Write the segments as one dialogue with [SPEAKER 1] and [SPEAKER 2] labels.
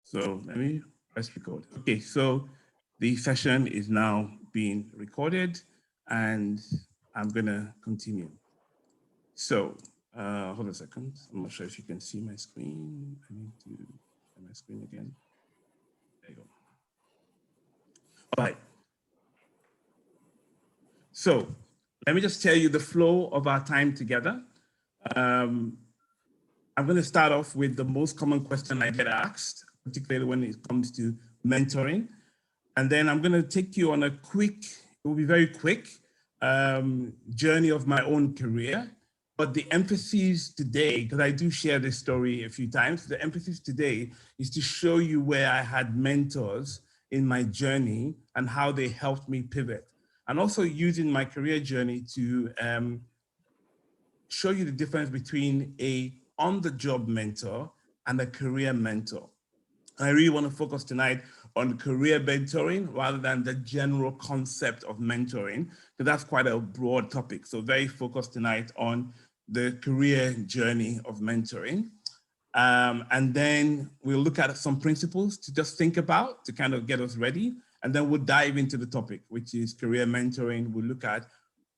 [SPEAKER 1] So let me press record. Okay, so the session is now being recorded and I'm gonna continue. So hold on a second. I'm not sure if you can see my screen. I need to share my screen again. There you go. All right. So let me just tell you the flow of our time together. I'm going to start off with the most common question I get asked, particularly when it comes to mentoring. And then I'm going to take you on a quick, it will be very quick, journey of my own career. But the emphasis today, because I do share this story a few times, the emphasis today is to show you where I had mentors in my journey and how they helped me pivot. And also using my career journey to show you the difference between a on-the-job mentor and a career mentor. I really want to focus tonight on career mentoring rather than the general concept of mentoring, because that's quite a broad topic. So very focused tonight on the career journey of mentoring. And then we'll look at some principles to just think about to kind of get us ready. And then we'll dive into the topic, which is career mentoring. We'll look at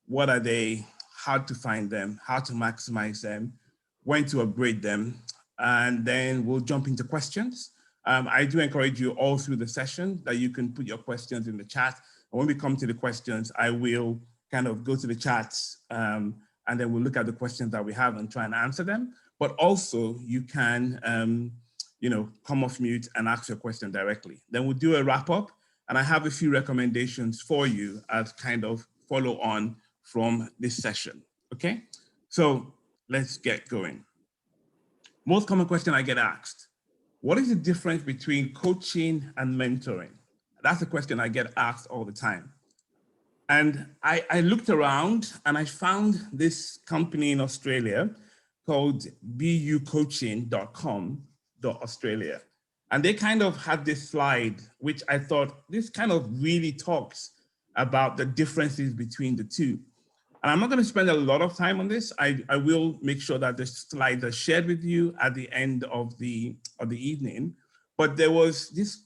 [SPEAKER 1] what are they, how to find them, how to maximize them, when to upgrade them, and then we'll jump into questions. I do encourage you all through the session that you can put your questions in the chat. And when we come to the questions, I will kind of go to the chats and then we'll look at the questions that we have and try and answer them. But also you can, come off mute and ask your question directly. Then we'll do a wrap up. And I have a few recommendations for you as kind of follow on from this session, okay? So let's get going. Most common question I get asked, what is the difference between coaching and mentoring? That's a question I get asked all the time. And I looked around and I found this company in Australia called bucoaching.com.australia. And they kind of had this slide, which I thought this kind of really talks about the differences between the two. And I'm not going to spend a lot of time on this. I will make sure that the slides are shared with you at the end of the evening. But there was this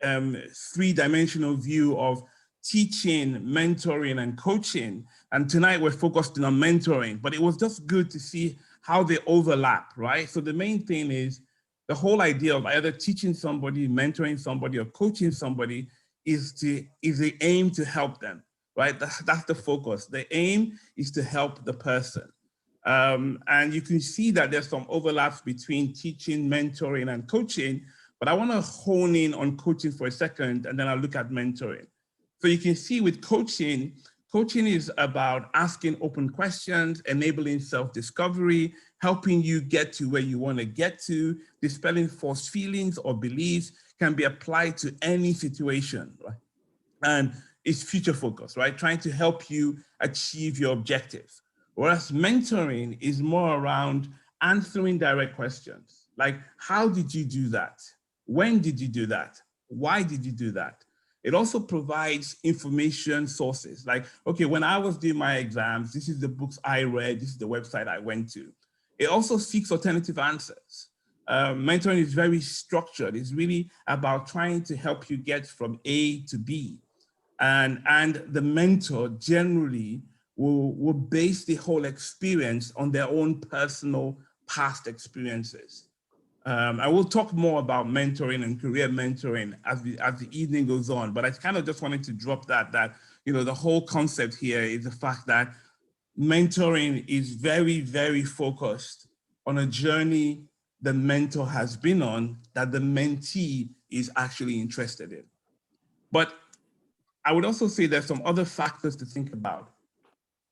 [SPEAKER 1] three-dimensional view of teaching, mentoring, and coaching. And tonight we're focused on mentoring, but it was just good to see how they overlap, right? So the main thing is the whole idea of either teaching somebody, mentoring somebody, or coaching somebody is the aim to help them, right? That's the focus. The aim is to help the person. And you can see that there's some overlaps between teaching, mentoring, and coaching, but I want to hone in on coaching for a second, and then I'll look at mentoring. So you can see with coaching, coaching is about asking open questions, enabling self-discovery, helping you get to where you want to get to, dispelling false feelings or beliefs, can be applied to any situation, right? And it's future focused, right? Trying to help you achieve your objectives. Whereas mentoring is more around answering direct questions. Like, how did you do that? When did you do that? Why did you do that? It also provides information sources. Like, okay, when I was doing my exams, this is the books I read, this is the website I went to. It also seeks alternative answers. Mentoring is very structured. It's really about trying to help you get from A to B. And the mentor generally will base the whole experience on their own personal past experiences. I will talk more about mentoring and career mentoring as the evening goes on, but I kind of just wanted to drop that the whole concept here is the fact that mentoring is very, very focused on a journey the mentor has been on that the mentee is actually interested in. But I would also say there's some other factors to think about.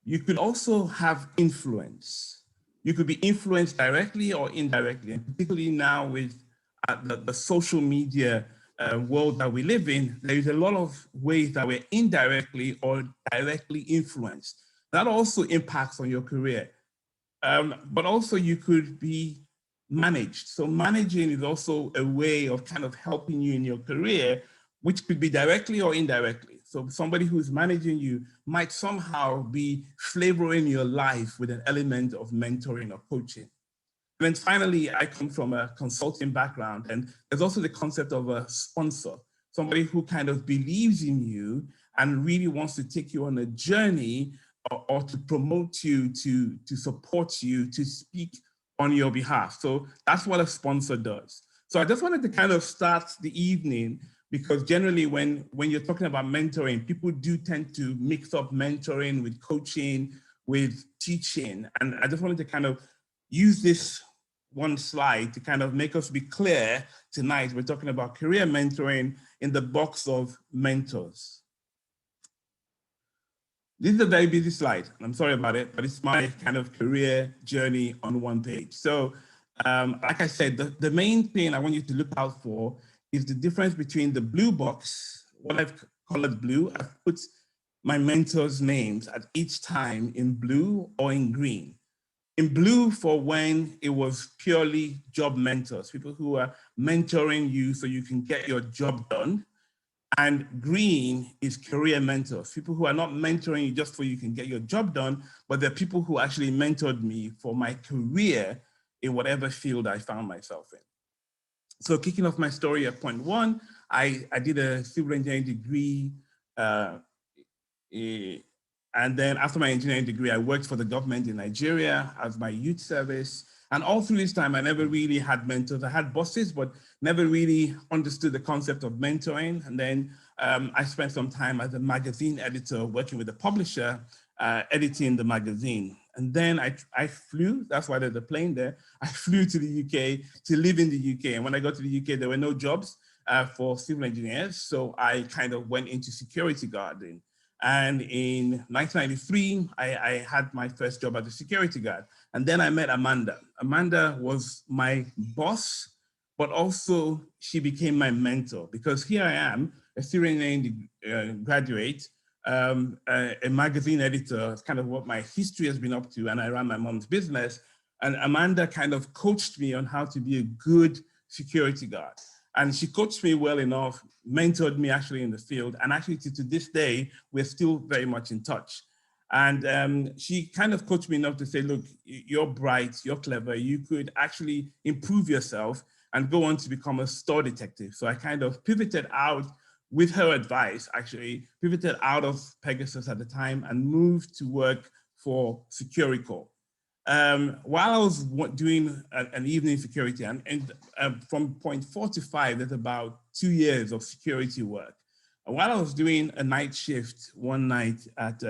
[SPEAKER 1] You could also have influence. You could be influenced directly or indirectly, and particularly now with the social media world that we live in, there is a lot of ways that we're indirectly or directly influenced. That also impacts on your career. But also you could be managed. So managing is also a way of kind of helping you in your career, which could be directly or indirectly. So somebody who's managing you might somehow be flavoring your life with an element of mentoring or coaching. And then finally, I come from a consulting background, and there's also the concept of a sponsor, somebody who kind of believes in you and really wants to take you on a journey or to promote you, to support you, to speak on your behalf. So that's what a sponsor does. So I just wanted to kind of start the evening, because generally when you're talking about mentoring, people do tend to mix up mentoring with coaching, with teaching. And I just wanted to kind of use this one slide to kind of make us be clear tonight. We're talking about career mentoring in the box of mentors. This is a very busy slide. I'm sorry about it, but it's my kind of career journey on one page. So like I said, the main thing I want you to look out for is the difference between the blue box, what I've colored blue. I've put my mentors' names at each time in blue or in green. In blue for when it was purely job mentors, people who are mentoring you so you can get your job done. And green is career mentors, people who are not mentoring you just so you can get your job done, but they're people who actually mentored me for my career in whatever field I found myself in. So kicking off my story at point one, I did a civil engineering degree. And then after my engineering degree, I worked for the government in Nigeria as my youth service. And all through this time, I never really had mentors. I had bosses, but never really understood the concept of mentoring. And then I spent some time as a magazine editor, working with a publisher, editing the magazine. And then I flew, that's why there's a plane there. I flew to the UK to live in the UK. And when I got to the UK, there were no jobs for civil engineers. So I kind of went into security guarding. And in 1993, I had my first job as a security guard. And then I met Amanda. Amanda was my boss, but also she became my mentor, because here I am, a Syrian graduate, a magazine editor. It's kind of what my history has been up to, and I ran my mom's business. And Amanda kind of coached me on how to be a good security guard. And she coached me well enough, mentored me actually in the field. And actually to this day, we're still very much in touch. And she kind of coached me enough to say, look, you're bright, you're clever, you could actually improve yourself and go on to become a store detective. So I kind of pivoted out with her advice, actually pivoted out of Pegasus at the time and moved to work for Securicorp. While I was doing an evening security, and from point 4 to 5, there's about 2 years of security work. And while I was doing a night shift one night at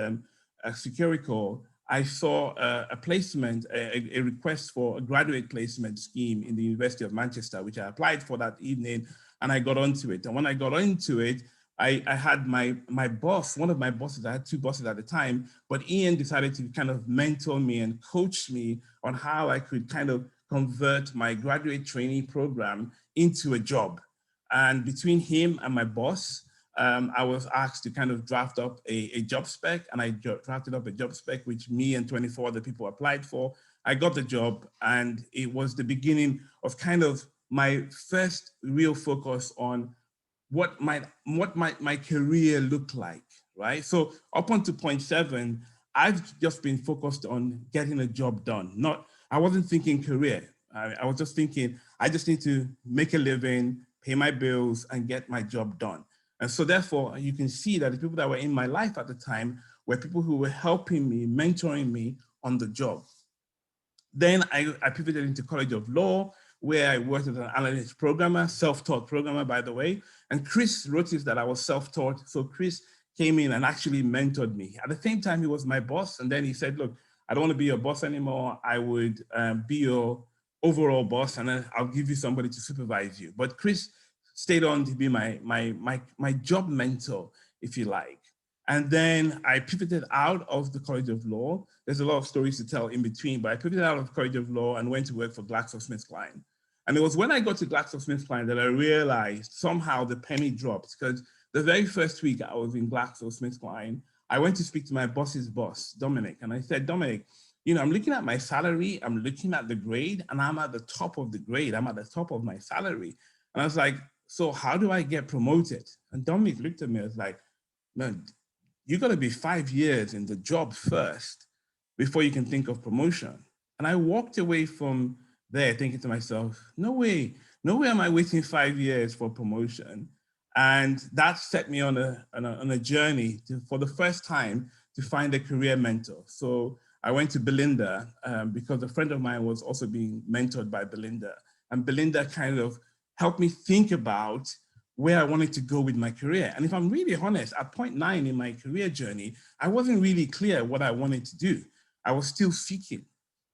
[SPEAKER 1] Securicorp, I saw a placement, a request for a graduate placement scheme in the University of Manchester, which I applied for that evening, and I got onto it. And when I got into it, I had my boss, one of my bosses, I had 2 bosses at the time, but Ian decided to kind of mentor me and coach me on how I could kind of convert my graduate trainee program into a job. And between him and my boss, I was asked to kind of draft up a job spec, and I drafted up a job spec which me and 24 other people applied for. I got the job, and it was the beginning of kind of my first real focus on what might my career look like, right? So up until point 7, I've just been focused on getting a job done. I wasn't thinking career. I was just thinking, I just need to make a living, pay my bills, and get my job done. And so therefore, you can see that the people that were in my life at the time were people who were helping me, mentoring me on the job. Then I pivoted into College of Law, where I worked as an analytics programmer, self-taught programmer, by the way. And Chris noticed that I was self-taught. So Chris came in and actually mentored me. At the same time, he was my boss. And then he said, look, I don't want to be your boss anymore. I would be your overall boss, and then I'll give you somebody to supervise you. But Chris stayed on to be my job mentor, if you like. And then I pivoted out of the College of Law. There's a lot of stories to tell in between, but I pivoted out of College of Law and went to work for GlaxoSmithKline. And it was when I got to GlaxoSmithKline that I realized somehow the penny dropped, because the very first week I was in GlaxoSmithKline, I went to speak to my boss's boss, Dominic, and I said, Dominic, you know, I'm looking at my salary, I'm looking at the grade, and I'm at the top of the grade, I'm at the top of my salary. And I was like, so how do I get promoted? And Dominic looked at me and was like, no, you got to be 5 years in the job first before you can think of promotion. And I walked away from there thinking to myself, no way am I waiting 5 years for promotion. And that set me on a journey for the first time to find a career mentor. So I went to Belinda because a friend of mine was also being mentored by Belinda. And Belinda kind of helped me think about where I wanted to go with my career. And if I'm really honest, at point 9 in my career journey, I wasn't really clear what I wanted to do. I was still seeking.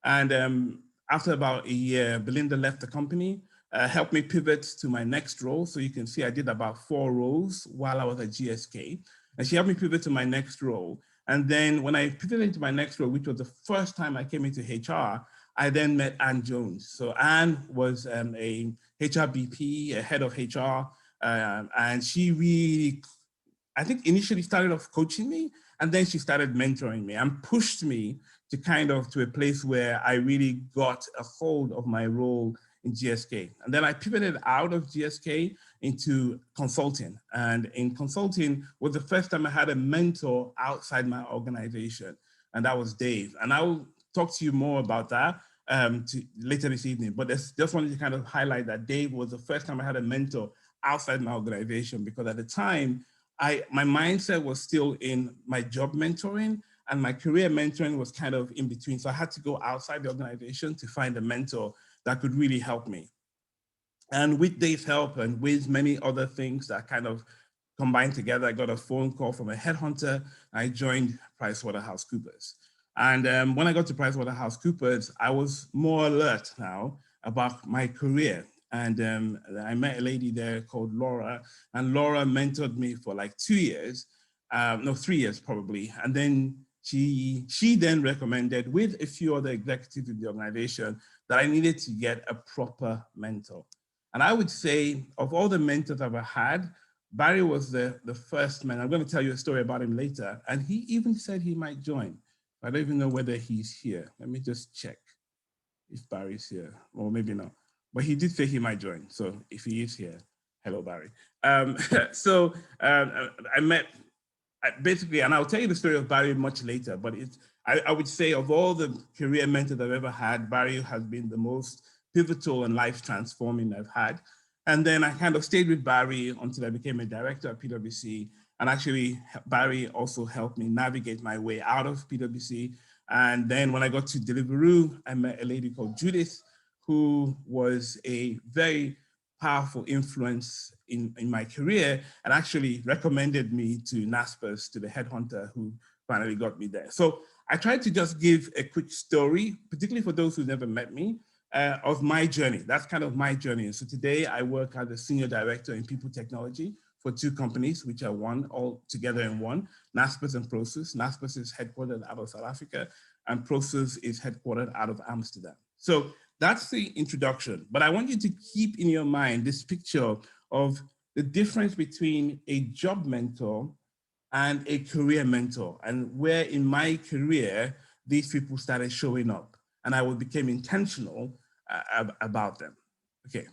[SPEAKER 1] And after about a year, Belinda left the company, helped me pivot to my next role. So you can see I did about 4 roles while I was at GSK. And she helped me pivot to my next role. And then when I pivoted into my next role, which was the first time I came into HR, I then met Anne Jones. So Anne was a HR BP, a head of HR, and she really, I think initially started off coaching me, and then she started mentoring me and pushed me to a place where I really got a hold of my role in GSK. And then I pivoted out of GSK into consulting. And in consulting was the first time I had a mentor outside my organization, and that was Dave. And I will talk to you more about that later this evening. But just wanted to kind of highlight that Dave was the first time I had a mentor outside my organization, because at the time, my mindset was still in my job mentoring, and my career mentoring was kind of in between. So I had to go outside the organization to find a mentor that could really help me. And with Dave's help and with many other things that kind of combined together, I got a phone call from a headhunter. I joined PricewaterhouseCoopers. And when I got to PricewaterhouseCoopers, I was more alert now about my career. And I met a lady there called Laura, and Laura mentored me for like 2 years, no, 3 years probably. And then she then recommended, with a few other executives in the organization, that I needed to get a proper mentor. And I would say, of all the mentors I've ever had, Barry was the first man. I'm going to tell you a story about him later. And he even said he might join. I don't even know whether he's here. Let me just check if Barry's here, or maybe not. But he did say he might join. So if he is here, hello, Barry. So I met, basically, and I'll tell you the story of Barry much later, but I would say of all the career mentors I've ever had, Barry has been the most pivotal and life transforming I've had. And then I kind of stayed with Barry until I became a director at PwC. And actually, Barry also helped me navigate my way out of PwC. And then when I got to Deliveroo, I met a lady called Judith, who was a very powerful influence in my career, and actually recommended me to Naspers, to the headhunter who finally got me there. So I tried to just give a quick story, particularly for those who never met me, of my journey. That's kind of my journey. And so today I work as a senior director in people technology for 2 companies, which are one all together in one, Naspers and Prosus. Naspers is headquartered out of South Africa, and Prosus is headquartered out of Amsterdam. So that's the introduction. But I want you to keep in your mind this picture of the difference between a job mentor and a career mentor, and where in my career, these people started showing up, and I became intentional about them. Okay.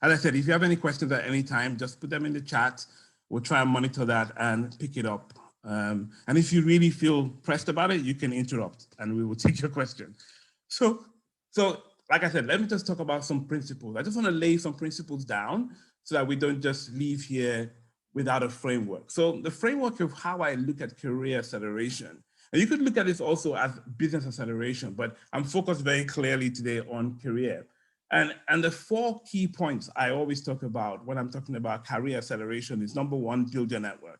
[SPEAKER 1] As I said, if you have any questions at any time, just put them in the chat. We'll try and monitor that and pick it up. And if you really feel pressed about it, you can interrupt and we will take your question. So like I said, let me just talk about some principles. I just want to lay some principles down so that we don't just leave here without a framework. So the framework of how I look at career acceleration, and you could look at this also as business acceleration, but I'm focused very clearly today on career. And the 4 key points I always talk about when I'm talking about career acceleration is: number 1, build your network.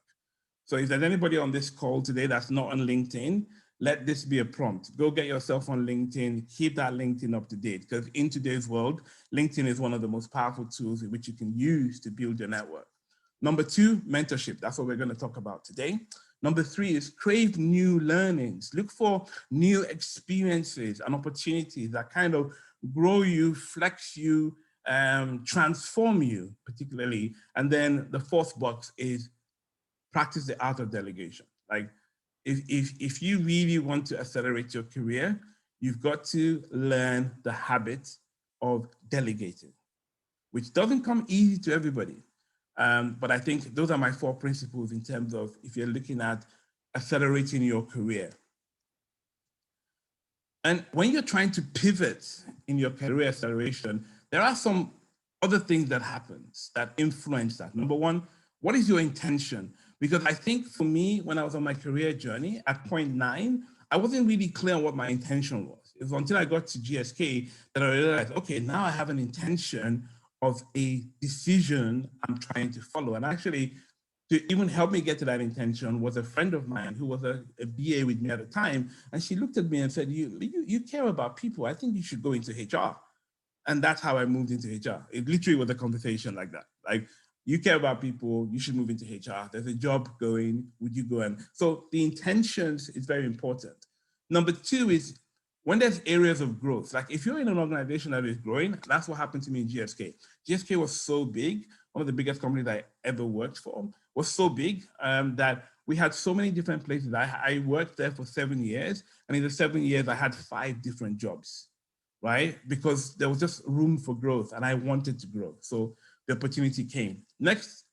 [SPEAKER 1] So if there's anybody on this call today that's not on LinkedIn, let this be a prompt. Go get yourself on LinkedIn, keep that LinkedIn up to date, because in today's world, LinkedIn is one of the most powerful tools in which you can use to build your network. Number 2, mentorship. That's what we're going to talk about today. Number 3 is crave new learnings. Look for new experiences and opportunities that kind of grow you, flex you, transform you particularly. And then the 4th box is practice the art of delegation. Like if you really want to accelerate your career, you've got to learn the habit of delegating, which doesn't come easy to everybody. But I think those are my 4 principles in terms of if you're looking at accelerating your career. And when you're trying to pivot in your career acceleration, there are some other things that happens that influence that. Number one, what is your intention? Because I think for me, when I was on my career journey at point 9, I wasn't really clear on what my intention was. It was until I got to GSK that I realized, okay, now I have an intention of a decision I'm trying to follow. And actually, to even help me get to that intention was a friend of mine who was a BA with me at the time. And she looked at me and said, you care about people. I think you should go into HR. And that's how I moved into HR. It literally was a conversation like that. Like, you care about people, you should move into HR. There's a job going, would you go? And so the intentions is very important. Number two is when there's areas of growth, like if you're in an organization that is growing, that's what happened to me in GSK. GSK was so big, one of the biggest companies I ever worked for, was so big that we had so many different places. I worked there for 7 years, and in the 7 years, I had 5 different jobs, right? Because there was just room for growth, and I wanted to grow. So the opportunity came. Next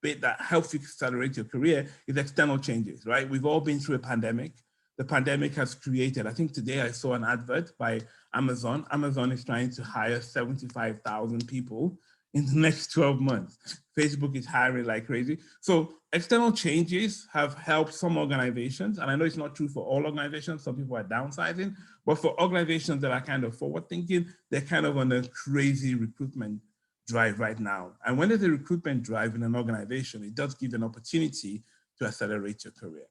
[SPEAKER 1] bit that helps you accelerate your career is external changes, right? We've all been through a pandemic. The pandemic has created, I think today I saw an advert by Amazon. Amazon is trying to hire 75,000 people in the next 12 months. Facebook is hiring like crazy. So external changes have helped some organizations, and I know it's not true for all organizations. Some people are downsizing, but for organizations that are kind of forward thinking, they're kind of on a crazy recruitment drive right now. And when there's a recruitment drive in an organization, it does give an opportunity to accelerate your career.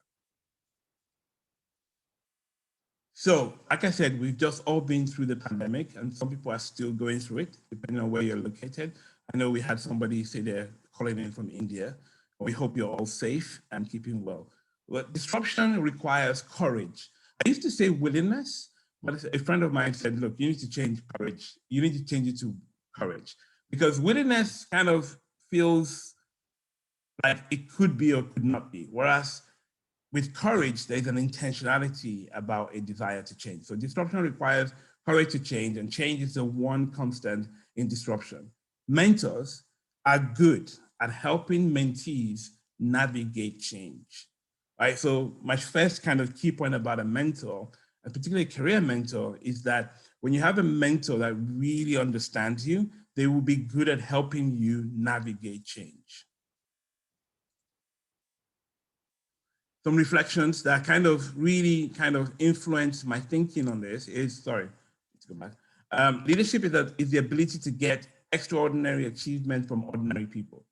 [SPEAKER 1] So, like I said, we've just all been through the pandemic, and some people are still going through it, depending on where you're located. I know we had somebody say they're calling in from India. We hope you're all safe and keeping well. But disruption requires courage. I used to say willingness, but a friend of mine said, look, you need to change courage. You need to change it to courage, because willingness kind of feels like it could be or could not be, whereas with courage, there's an intentionality about a desire to change. So disruption requires courage to change, and change is the one constant in disruption. Mentors are good at helping mentees navigate change, right? So my first kind of key point about a mentor, and particularly a career mentor, is that when you have a mentor that really understands you, they will be good at helping you navigate change. Some reflections that kind of really kind of influenced my thinking on this is, sorry, let's go back. Leadership is the ability to get extraordinary achievement from ordinary people,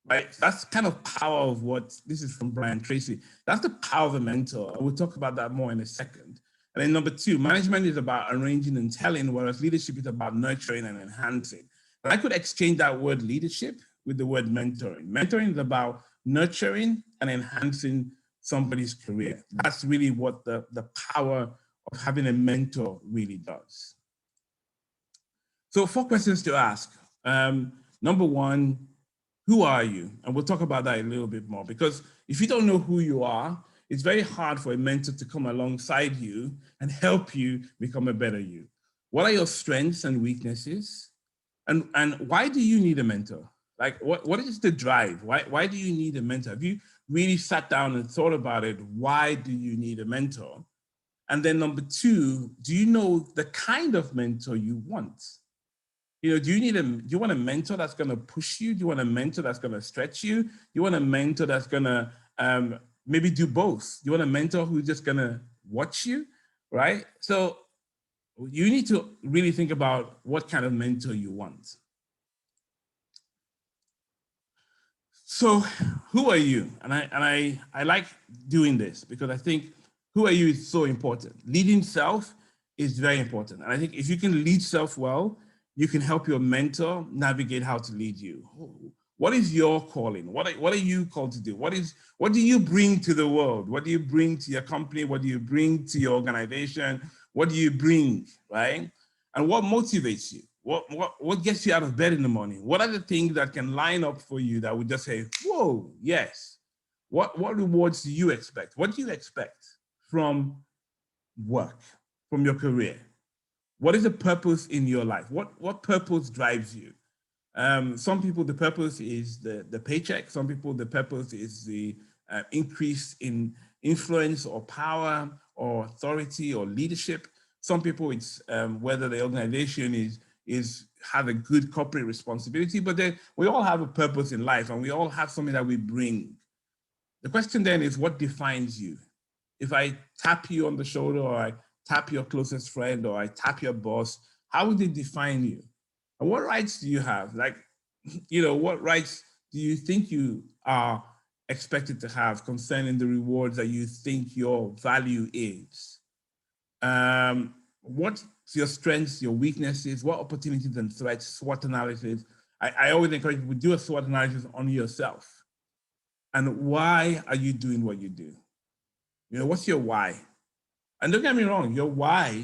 [SPEAKER 1] right? That's kind of power of what, this is from Brian Tracy. That's the power of a mentor. We'll talk about that more in a second. And then number two, management is about arranging and telling, whereas leadership is about nurturing and enhancing. And I could exchange that word leadership with the word mentoring. Mentoring is about nurturing and enhancing somebody's career. That's really what the power of having a mentor really does. So 4 questions to ask. Number one, who are you? And we'll talk about that a little bit more, because if you don't know who you are, it's very hard for a mentor to come alongside you and help you become a better you. What are your strengths and weaknesses? And why do you need a mentor? Like, what is the drive? Why do you need a mentor? Have you really sat down and thought about it? Why do you need a mentor? And then number two, do you know the kind of mentor you want? You know, do you want a mentor that's going to push you? Do you want a mentor that's going to stretch you? Do you want a mentor that's going to maybe do both? Do you want a mentor who's just going to watch you, right? So you need to really think about what kind of mentor you want. So who are you? And I like doing this because I think who are you is so important. Leading self is very important. And I think if you can lead self well, you can help your mentor navigate how to lead you. What is your calling? What are you called to do? What do you bring to the world? What do you bring to your company? What do you bring to your organization? What do you bring, right? And what motivates you? What gets you out of bed in the morning? What are the things that can line up for you that would just say, whoa, yes. What rewards do you expect? What do you expect from work, from your career? What is the purpose in your life? What purpose drives you? Some people, the purpose is the paycheck. Some people, the purpose is the increase in influence or power or authority or leadership. Some people, it's whether the organization is have a good corporate responsibility, but then we all have a purpose in life and we all have something that we bring. The question then is, what defines you? If I tap you on the shoulder, or I tap your closest friend, or I tap your boss, how would it define you? And what rights do you have? Like, what rights do you think you are expected to have concerning the rewards that you think your value is? What's your strengths, your weaknesses, what opportunities and threats, SWOT analysis. I always encourage people to do a SWOT analysis on yourself. And why are you doing what you do? What's your why? And don't get me wrong, your why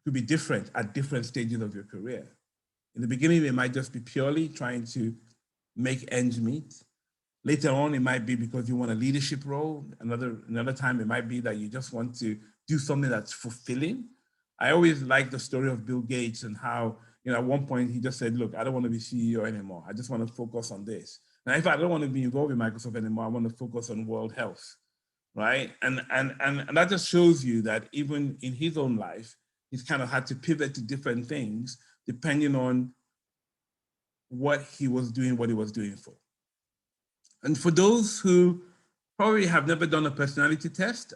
[SPEAKER 1] could be different at different stages of your career. In the beginning, it might just be purely trying to make ends meet. Later on, it might be because you want a leadership role. Another time, it might be that you just want to do something that's fulfilling. I always like the story of Bill Gates and how, at one point he just said, look, I don't want to be CEO anymore. I just want to focus on this. Now, if I don't want to be involved in Microsoft anymore, I want to focus on world health, right? And that just shows you that even in his own life, he's kind of had to pivot to different things depending on what he was doing for. And for those who probably have never done a personality test,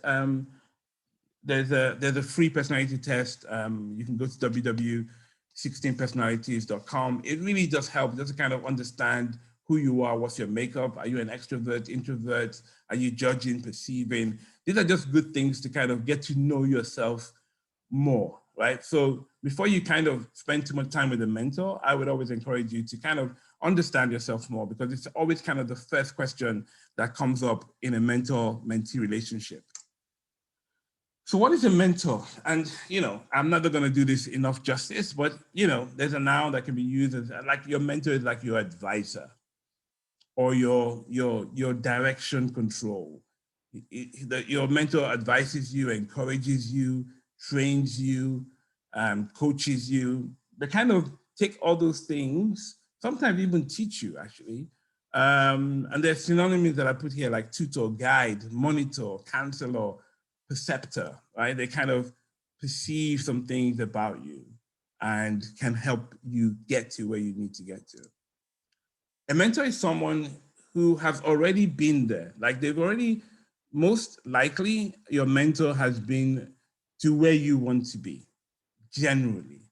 [SPEAKER 1] there's a free personality test. You can go to www.16personalities.com. It really does help just to kind of understand who you are, what's your makeup. Are you an extrovert, introvert? Are you judging, perceiving? These are just good things to kind of get to know yourself more, right? So before you kind of spend too much time with a mentor, I would always encourage you to kind of understand yourself more, because it's always kind of the first question that comes up in a mentor-mentee relationship. So what is a mentor? And, I'm not going to do this enough justice, but, there's a noun that can be used as like your mentor is like your advisor or your direction control. Your mentor advises you, encourages you, trains you, coaches you. They kind of take all those things, sometimes even teach you actually. And there's synonyms that I put here like tutor, guide, monitor, counselor, perceptor, right? They kind of perceive some things about you and can help you get to where you need to get to. A mentor is someone who has already been there. Like most likely your mentor has been to where you want to be, generally.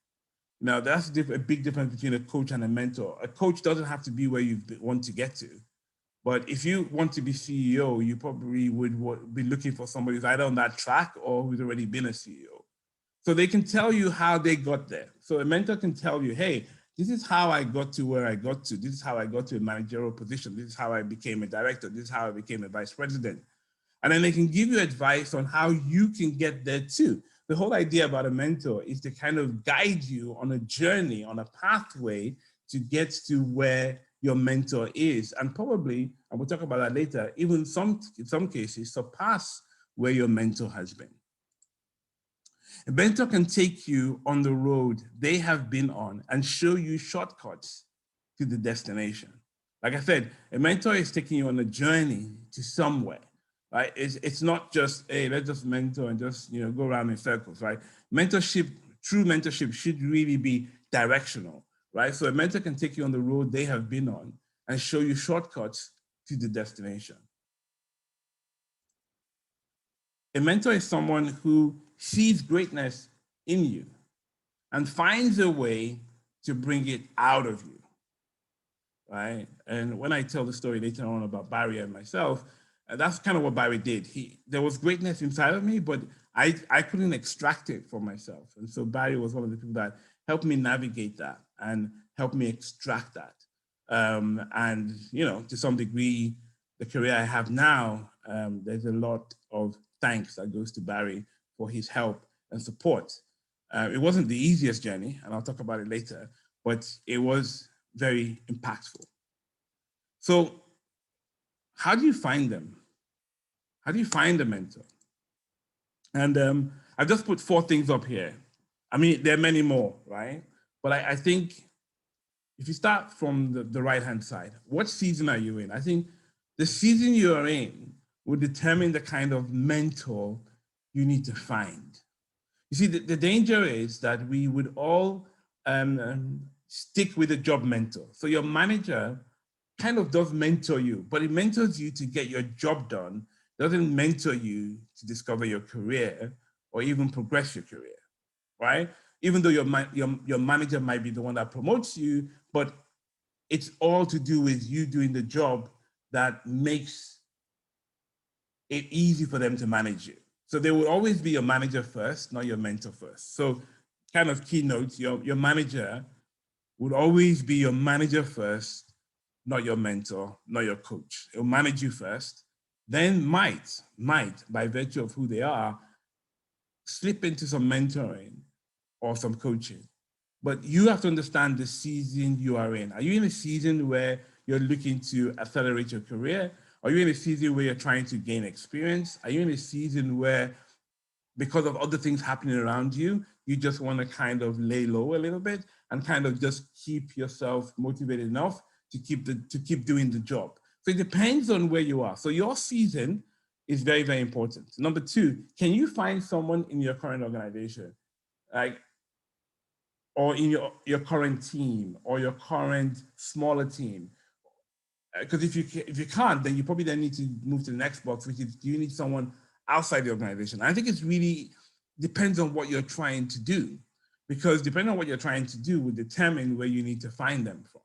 [SPEAKER 1] Now that's a big difference between a coach and a mentor. A coach doesn't have to be where you want to get to. But if you want to be CEO, you probably would be looking for somebody who's either on that track or who's already been a CEO. So they can tell you how they got there. So a mentor can tell you, hey, this is how I got to where I got to. This is how I got to a managerial position. This is how I became a director. This is how I became a vice president. And then they can give you advice on how you can get there too. The whole idea about a mentor is to kind of guide you on a journey, on a pathway to get to where your mentor is. And probably, and we'll talk about that later, even in some cases, surpass where your mentor has been. A mentor can take you on the road they have been on and show you shortcuts to the destination. Like I said, a mentor is taking you on a journey to somewhere, right? It's not just, hey, let's just mentor and just go around in circles, right? Mentorship, true mentorship should really be directional, right? So a mentor can take you on the road they have been on and show you shortcuts to the destination. A mentor is someone who sees greatness in you and finds a way to bring it out of you, right? And when I tell the story later on about Barry and myself, that's kind of what Barry did. There was greatness inside of me, but I couldn't extract it for myself. And so Barry was one of the people that helped me navigate that and helped me extract that. And, to some degree, the career I have now, there's a lot of thanks that goes to Barry for his help and support. It wasn't the easiest journey, and I'll talk about it later, but it was very impactful. So how do you find them? How do you find a mentor? And I've just put 4 things up here. I mean, there are many more, right? But I think if you start from the right-hand side, what season are you in? I think the season you are in will determine the kind of mentor you need to find. You see, the danger is that we would all stick with a job mentor. So your manager kind of does mentor you, but it mentors you to get your job done. It doesn't mentor you to discover your career or even progress your career, right? Even though your manager might be the one that promotes you, but it's all to do with you doing the job that makes it easy for them to manage you. So they will always be your manager first, not your mentor first. So kind of keynote, your manager would always be your manager first, not your mentor, not your coach. It'll manage you first, then might, by virtue of who they are, slip into some mentoring or some coaching. But you have to understand the season you are in. Are you in a season where you're looking to accelerate your career? Are you in a season where you're trying to gain experience? Are you in a season where, because of other things happening around you, you just want to kind of lay low a little bit and kind of just keep yourself motivated enough to keep doing the job? So it depends on where you are. So your season is very, very important. Number two, can you find someone in your current organization, like, or in your current team or your current smaller team? Because if you can't, then you probably then need to move to the next box, which is, do you need someone outside the organization? I think it's really depends on what you're trying to do, because depending on what you're trying to do will determine where you need to find them from.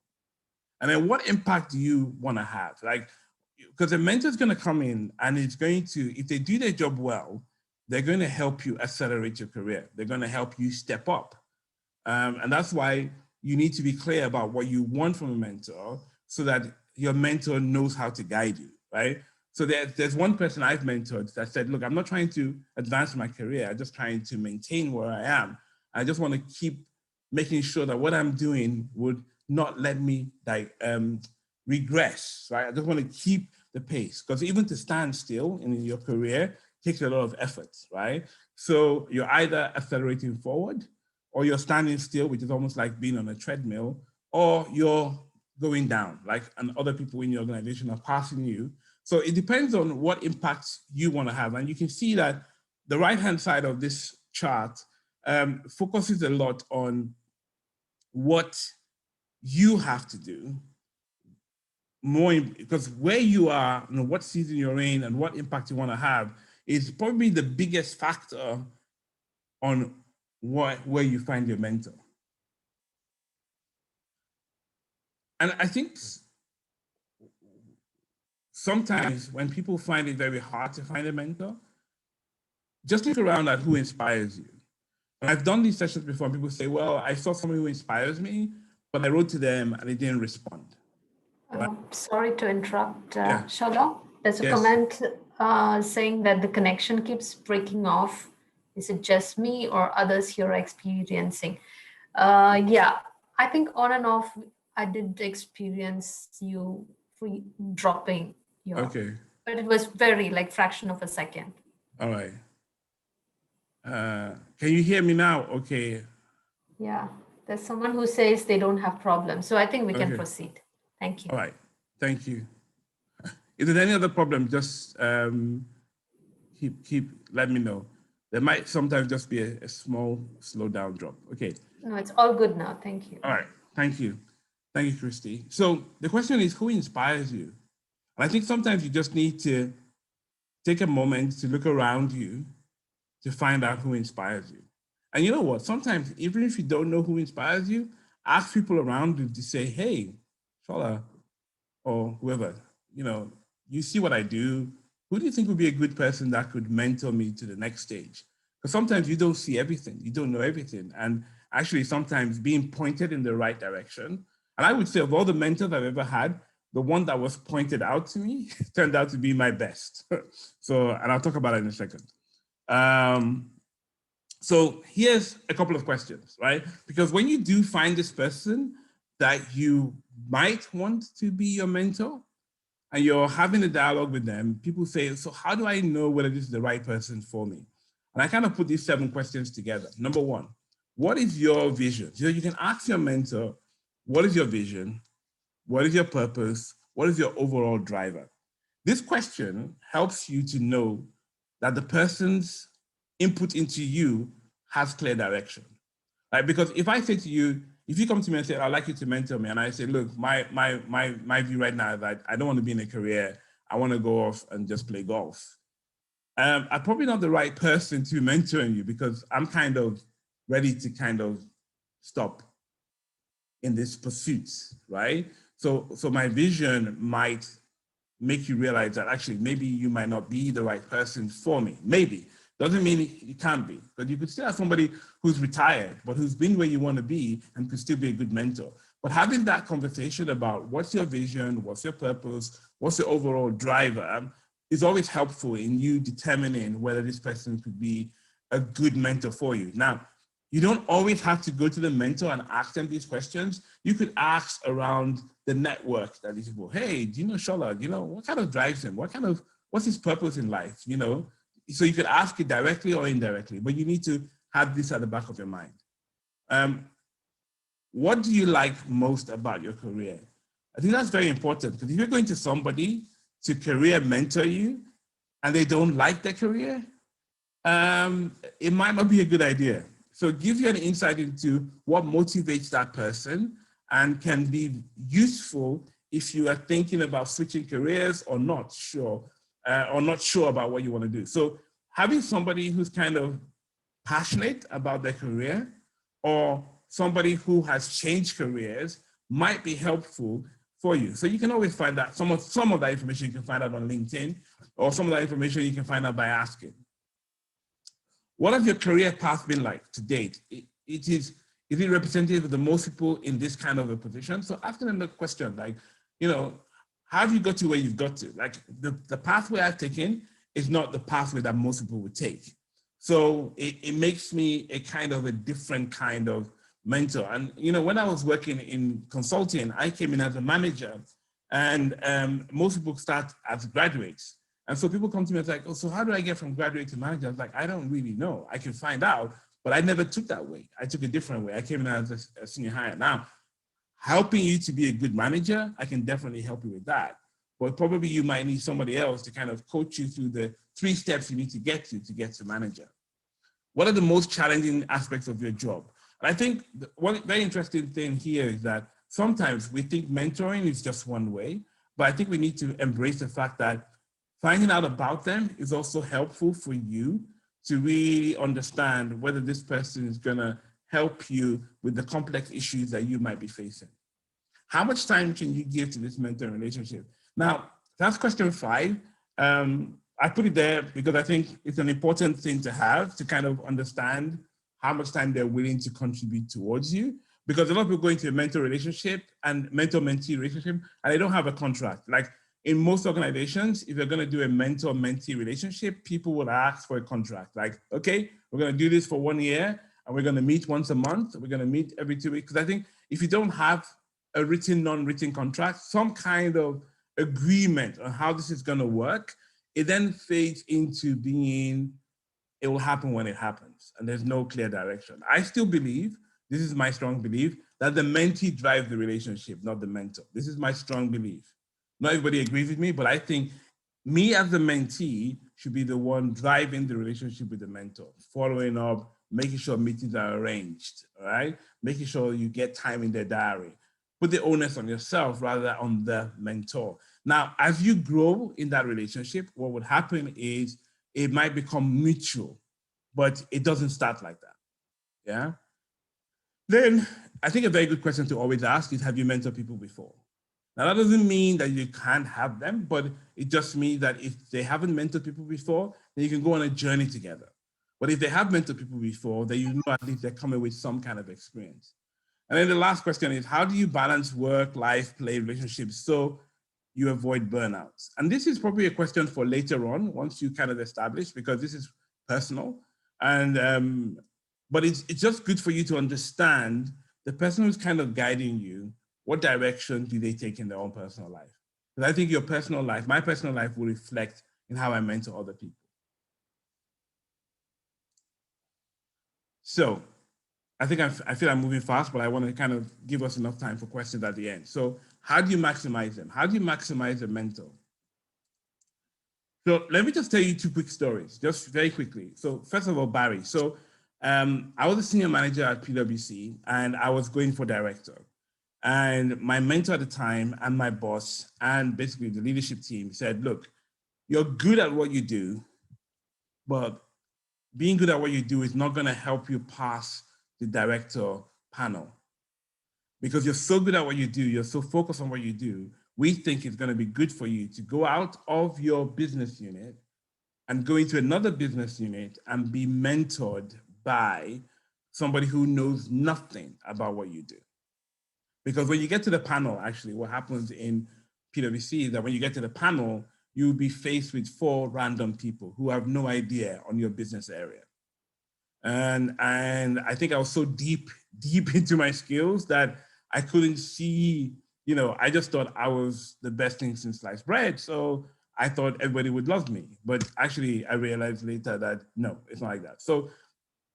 [SPEAKER 1] And then what impact do you want to have? Like, because a mentor is going to come in and it's going to, if they do their job well, they're going to help you accelerate your career. They're going to help you step up. And that's why you need to be clear about what you want from a mentor so that your mentor knows how to guide you, right? So there's one person I've mentored that said, look, I'm not trying to advance my career. I'm just trying to maintain where I am. I just want to keep making sure that what I'm doing would not let me regress, right? I just want to keep the pace, because even to stand still in your career takes a lot of effort, right? So you're either accelerating forward, or you're standing still, which is almost like being on a treadmill, or you're going down, like, and other people in your organization are passing you. So it depends on what impact you want to have. And you can see that the right-hand side of this chart focuses a lot on what you have to do more, because where you are, what season you're in and what impact you want to have is probably the biggest factor on where you find your mentor. And I think sometimes when people find it very hard to find a mentor, just look around at who inspires you. And I've done these sessions before, and people say, well, I saw someone who inspires me, but I wrote to them and they didn't respond.
[SPEAKER 2] Sorry to interrupt,
[SPEAKER 1] Yeah.
[SPEAKER 2] Shola. There's a comment saying that the connection keeps breaking off. Is it just me or others here are experiencing? Yeah, I think on and off, I did experience you dropping your,
[SPEAKER 1] Okay.
[SPEAKER 2] but it was very like fraction of a second.
[SPEAKER 1] All right. Can you hear me now? Okay.
[SPEAKER 2] Yeah, there's someone who says they don't have problems. So I think we can proceed. Thank you.
[SPEAKER 1] All right. Thank you. If there's any other problem, just let me know. There might sometimes just be a small slow down drop. Okay.
[SPEAKER 2] No, it's all good now. Thank you.
[SPEAKER 1] All right. Thank you. Thank you, Christy. So the question is, who inspires you? And I think sometimes you just need to take a moment to look around you to find out who inspires you. And you know what? Sometimes, even if you don't know who inspires you, ask people around you to say, hey, Shola, or whoever, you see what I do. Who do you think would be a good person that could mentor me to the next stage? Because sometimes you don't see everything, you don't know everything. And actually, sometimes being pointed in the right direction. And I would say, of all the mentors I've ever had, the one that was pointed out to me turned out to be my best. So, and I'll talk about it in a second. So here's a couple of questions, right? Because when you do find this person that you might want to be your mentor and you're having a dialogue with them, people say, so how do I know whether this is the right person for me? And I kind of put these 7 questions together. Number 1, what is your vision? So you can ask your mentor, what is your vision? What is your purpose? What is your overall driver? This question helps you to know that the person's input into you has clear direction. Like, because if I say to you, if you come to me and say, I'd like you to mentor me, and I say, look, my view right now is that I don't want to be in a career. I want to go off and just play golf. I'm probably not the right person to be mentoring you, because I'm kind of ready to kind of stop in this pursuit, right? So my vision might make you realize that actually maybe you might not be the right person for me. Maybe. Doesn't mean you can't be, but you could still have somebody who's retired, but who's been where you want to be and could still be a good mentor. But having that conversation about what's your vision, what's your purpose, what's your overall driver, is always helpful in you determining whether this person could be a good mentor for you. Now, you don't always have to go to the mentor and ask them these questions. You could ask around the network that these people, hey, do you know Shola? You know, what kind of drives him? What's his purpose in life? You know, so you could ask it directly or indirectly, but you need to have this at the back of your mind. What do you like most about your career? I think that's very important, because if you're going to somebody to career mentor you and they don't like their career, it might not be a good idea. So it gives you an insight into what motivates that person and can be useful if you are thinking about switching careers or not sure about what you want to do. So having somebody who's kind of passionate about their career, or somebody who has changed careers, might be helpful for you. So you can always find out some of that information you can find out on LinkedIn, or some of that information you can find out by asking. What has your career path been like to date? Is it representative of the most people in this kind of a position? So asking them the question, like, you know, how have you got to where you've got to? Like, the pathway I've taken is not the pathway that most people would take. So it makes me a kind of a different kind of mentor. And, you know, when I was working in consulting, I came in as a manager, and most people start as graduates. And so people come to me and like, oh, so how do I get from graduate to manager? I was like, I don't really know. I can find out, but I never took that way. I took a different way. I came in as a senior hire. Now, helping you to be a good manager, I can definitely help you with that. But probably you might need somebody else to kind of coach you through the 3 steps you need to get to manager. What are the most challenging aspects of your job? And I think one very interesting thing here is that sometimes we think mentoring is just one way, but I think we need to embrace the fact that finding out about them is also helpful for you to really understand whether this person is going to help you with the complex issues that you might be facing. How much time can you give to this mentoring relationship? Now, that's question 5. I put it there because I think it's an important thing to have, to kind of understand how much time they're willing to contribute towards you. Because a lot of people go into a mentor relationship and mentor-mentee relationship, and they don't have a contract. Like, in most organizations, if you're going to do a mentor-mentee relationship, people will ask for a contract. Like, okay, we're going to do this for 1 year, and we're going to meet once a month. We're going to meet every 2 weeks. Because I think if you don't have a written, non-written contract, some kind of agreement on how this is going to work, it then fades into being, it will happen when it happens, and there's no clear direction. I still believe, this is my strong belief, that the mentee drives the relationship, not the mentor. This is my strong belief. Not everybody agrees with me, but I think me as the mentee should be the one driving the relationship with the mentor, following up, making sure meetings are arranged, all right? Making sure you get time in their diary. Put the onus on yourself rather than on the mentor. Now, as you grow in that relationship, what would happen is it might become mutual, but it doesn't start like that, yeah? Then I think a very good question to always ask is, have you mentored people before? Now, that doesn't mean that you can't have them, but it just means that if they haven't mentored people before, then you can go on a journey together. But if they have mentored people before, then you know at least they're coming with some kind of experience. And then the last question is, how do you balance work, life, play, relationships so you avoid burnouts? And this is probably a question for later on, once you kind of establish, because this is personal. And but it's just good for you to understand the person who's kind of guiding you. What direction do they take in their own personal life? Because I think your personal life, my personal life, will reflect in how I mentor other people. So I think I feel I'm moving fast, but I want to kind of give us enough time for questions at the end. So how do you maximize them? How do you maximize a mentor? So let me just tell you 2 quick stories, just very quickly. So first of all, Barry. So I was a senior manager at PwC and I was going for director. And my mentor at the time and my boss and basically the leadership team said, look, you're good at what you do, but being good at what you do is not going to help you pass the director panel. Because you're so good at what you do, you're so focused on what you do, we think it's going to be good for you to go out of your business unit and go into another business unit and be mentored by somebody who knows nothing about what you do. Because when you get to the panel, actually, what happens in PwC is that when you get to the panel, you'll be faced with 4 random people who have no idea on your business area. And I think I was so deep into my skills that I couldn't see, I just thought I was the best thing since sliced bread. So I thought everybody would love me. But actually, I realized later that no, it's not like that. So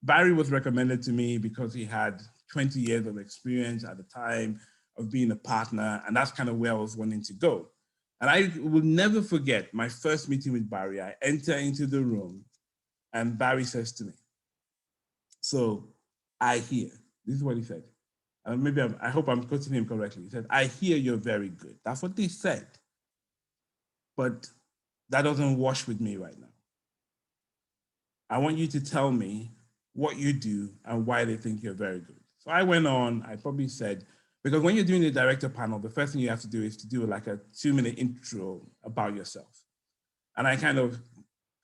[SPEAKER 1] Barry was recommended to me because he had 20 years of experience at the time of being a partner. And that's kind of where I was wanting to go. And I will never forget my first meeting with Barry. I enter into the room and Barry says to me, so I hear, this is what he said. I hope I'm quoting him correctly. He said, I hear you're very good. That's what they said. But that doesn't wash with me right now. I want you to tell me what you do and why they think you're very good. So I went on, I probably said, because when you're doing the director panel, the first thing you have to do is to do like a 2-minute intro about yourself. And I kind of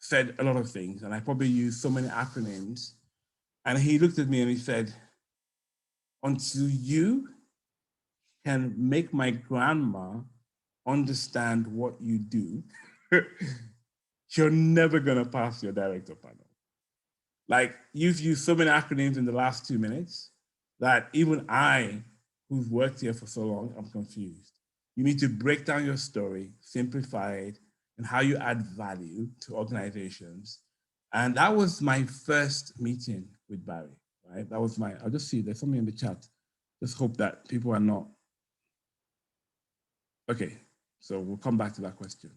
[SPEAKER 1] said a lot of things and I probably used so many acronyms. And he looked at me and he said, until you can make my grandma understand what you do, you're never gonna pass your director panel. Like, you've used so many acronyms in the last 2 minutes that even I, who's worked here for so long, I'm confused. You need to break down your story, simplify it, and how you add value to organizations. And that was my first meeting with Barry, right? That was I'll just see, there's something in the chat. Just hope that people are not. Okay, so we'll come back to that question.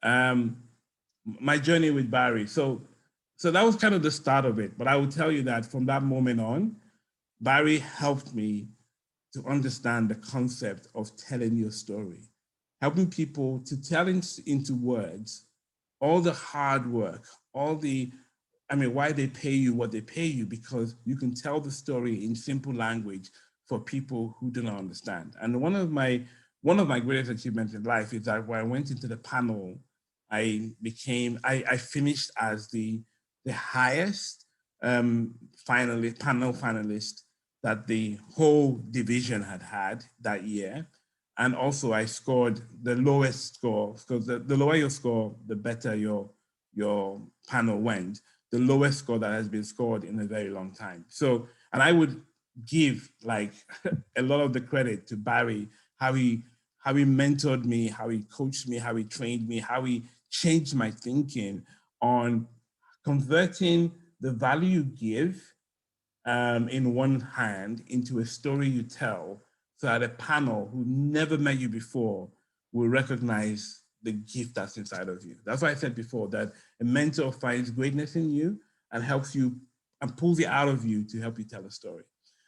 [SPEAKER 1] My journey with Barry. So that was kind of the start of it. But I will tell you that from that moment on, Barry helped me to understand the concept of telling your story, helping people to tell into words all the hard work, why they pay you what they pay you, because you can tell the story in simple language for people who do not understand. And one of my greatest achievements in life is that when I went into the panel, I finished as the highest panel finalist that the whole division had that year. And also I scored the lowest score, because the lower your score, the better your panel went, the lowest score that has been scored in a very long time. So, and I would give like a lot of the credit to Barry, how he mentored me, how he coached me, how he trained me, how he changed my thinking on converting the value you give in one hand into a story you tell, so that a panel who never met you before will recognize the gift that's inside of you. That's why I said before that a mentor finds greatness in you and helps you and pulls it out of you to help you tell a story.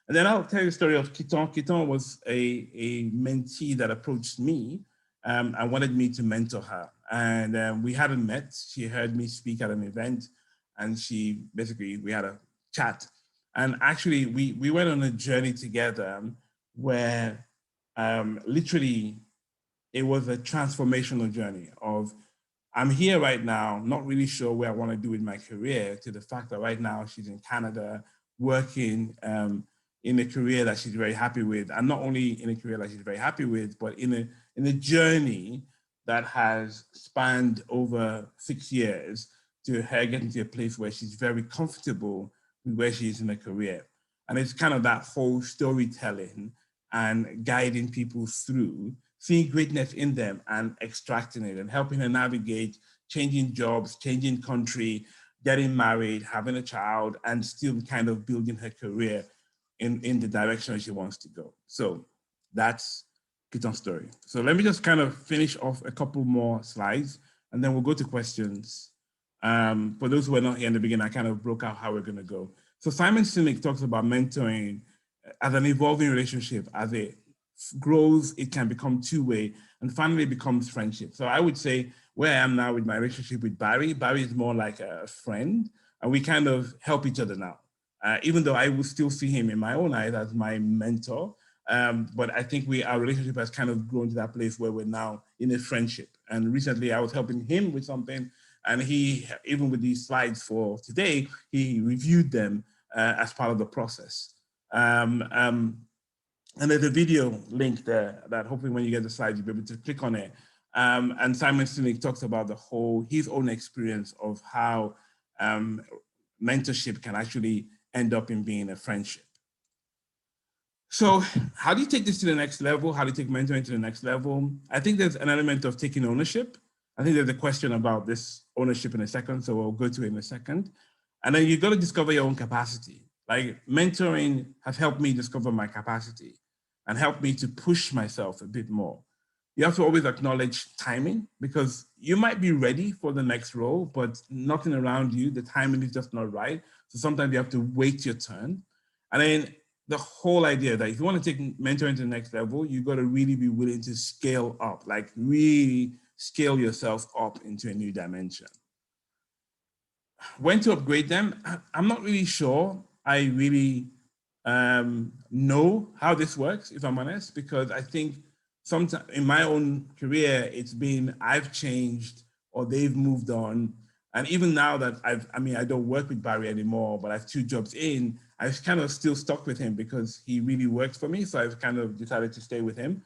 [SPEAKER 1] And then I'll tell you the story of Kiton. Kiton was a mentee that approached me and wanted me to mentor her. And we hadn't met. She heard me speak at an event and we had a chat. And actually we went on a journey together where literally it was a transformational journey of, I'm here right now, not really sure where I want to do with my career, to the fact that right now she's in Canada working in a career that she's very happy with. And not only in a career that she's very happy with, but in a journey that has spanned over 6 years to her getting to a place where she's very comfortable with where she is in her career. And it's kind of that whole storytelling and guiding people through, seeing greatness in them and extracting it and helping her navigate changing jobs, changing country, getting married, having a child, and still kind of building her career in the direction she wants to go. So that's Kiton's story. So let me just kind of finish off a couple more slides and then we'll go to questions. For those who are not here in the beginning, I kind of broke out how we're going to go. So Simon Sinek talks about mentoring as an evolving relationship. As it grows, it can become two-way and finally becomes friendship. So I would say where I am now with my relationship with Barry is more like a friend, and we kind of help each other now. Even though I will still see him in my own eyes as my mentor, but I think our relationship has kind of grown to that place where we're now in a friendship. And recently I was helping him with something, and he, even with these slides for today, he reviewed them as part of the process. And there's a video link there that hopefully when you get the slides, you'll be able to click on it. And Simon Sinek talks about his own experience of how mentorship can actually end up in being a friendship. So how do you take this to the next level? How do you take mentoring to the next level? I think there's an element of taking ownership. I think there's a question about this ownership in a second, so we'll go to it in a second. And then you've got to discover your own capacity. Like mentoring has helped me discover my capacity and helped me to push myself a bit more. You have to always acknowledge timing, because you might be ready for the next role, but nothing around you, the timing is just not right. So sometimes you have to wait your turn. And then the whole idea that if you want to take mentoring to the next level, you got to really be willing to scale up, like really scale yourself up into a new dimension. When to upgrade them, I'm not really sure. I really know how this works, if I'm honest, because I think sometimes in my own career, it's been I've changed or they've moved on. And even now that I don't work with Barry anymore, but I have 2 jobs in, I've kind of still stuck with him because he really works for me. So I've kind of decided to stay with him.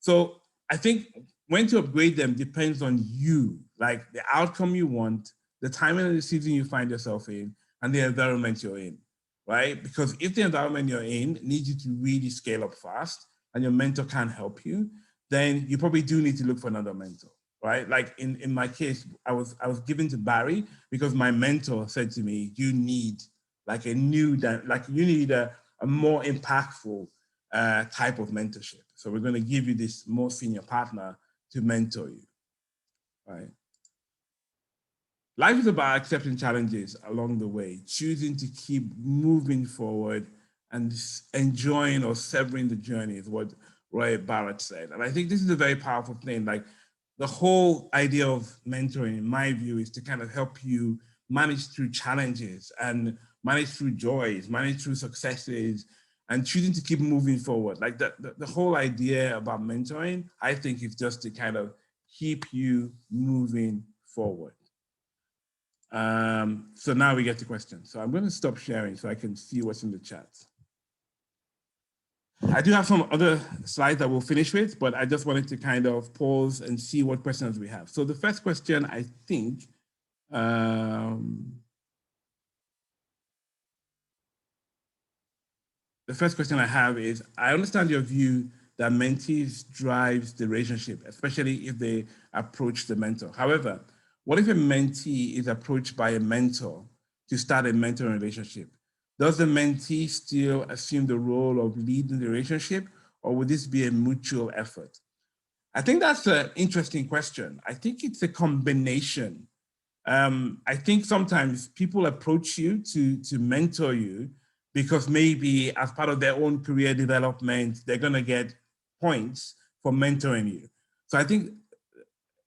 [SPEAKER 1] So I think when to upgrade them depends on you, like the outcome you want, the timing of the season you find yourself in, and the environment you're in, right? Because if the environment you're in needs you to really scale up fast and your mentor can't help you, then you probably do need to look for another mentor, right? Like in my case, I was given to Barry because my mentor said to me, you need like you need a more impactful type of mentorship. So we're going to give you this more senior partner to mentor you, right? Life is about accepting challenges along the way, choosing to keep moving forward and enjoying or severing the journey is what Roy Barrett said. And I think this is a very powerful thing. Like the whole idea of mentoring, in my view, is to kind of help you manage through challenges and manage through joys, manage through successes, and choosing to keep moving forward. Like the whole idea about mentoring, I think, is just to kind of keep you moving forward. So now we get to questions. So I'm going to stop sharing so I can see what's in the chat. I do have some other slides that we'll finish with, but I just wanted to kind of pause and see what questions we have. So the first question, I think, the first question I have is, I understand your view that mentees drives the relationship, especially if they approach the mentor. However, what if a mentee is approached by a mentor to start a mentoring relationship? Does the mentee still assume the role of leading the relationship, or would this be a mutual effort? I think that's an interesting question. I think it's a combination. I think sometimes people approach you to mentor you because maybe as part of their own career development, they're going to get points for mentoring you. So I think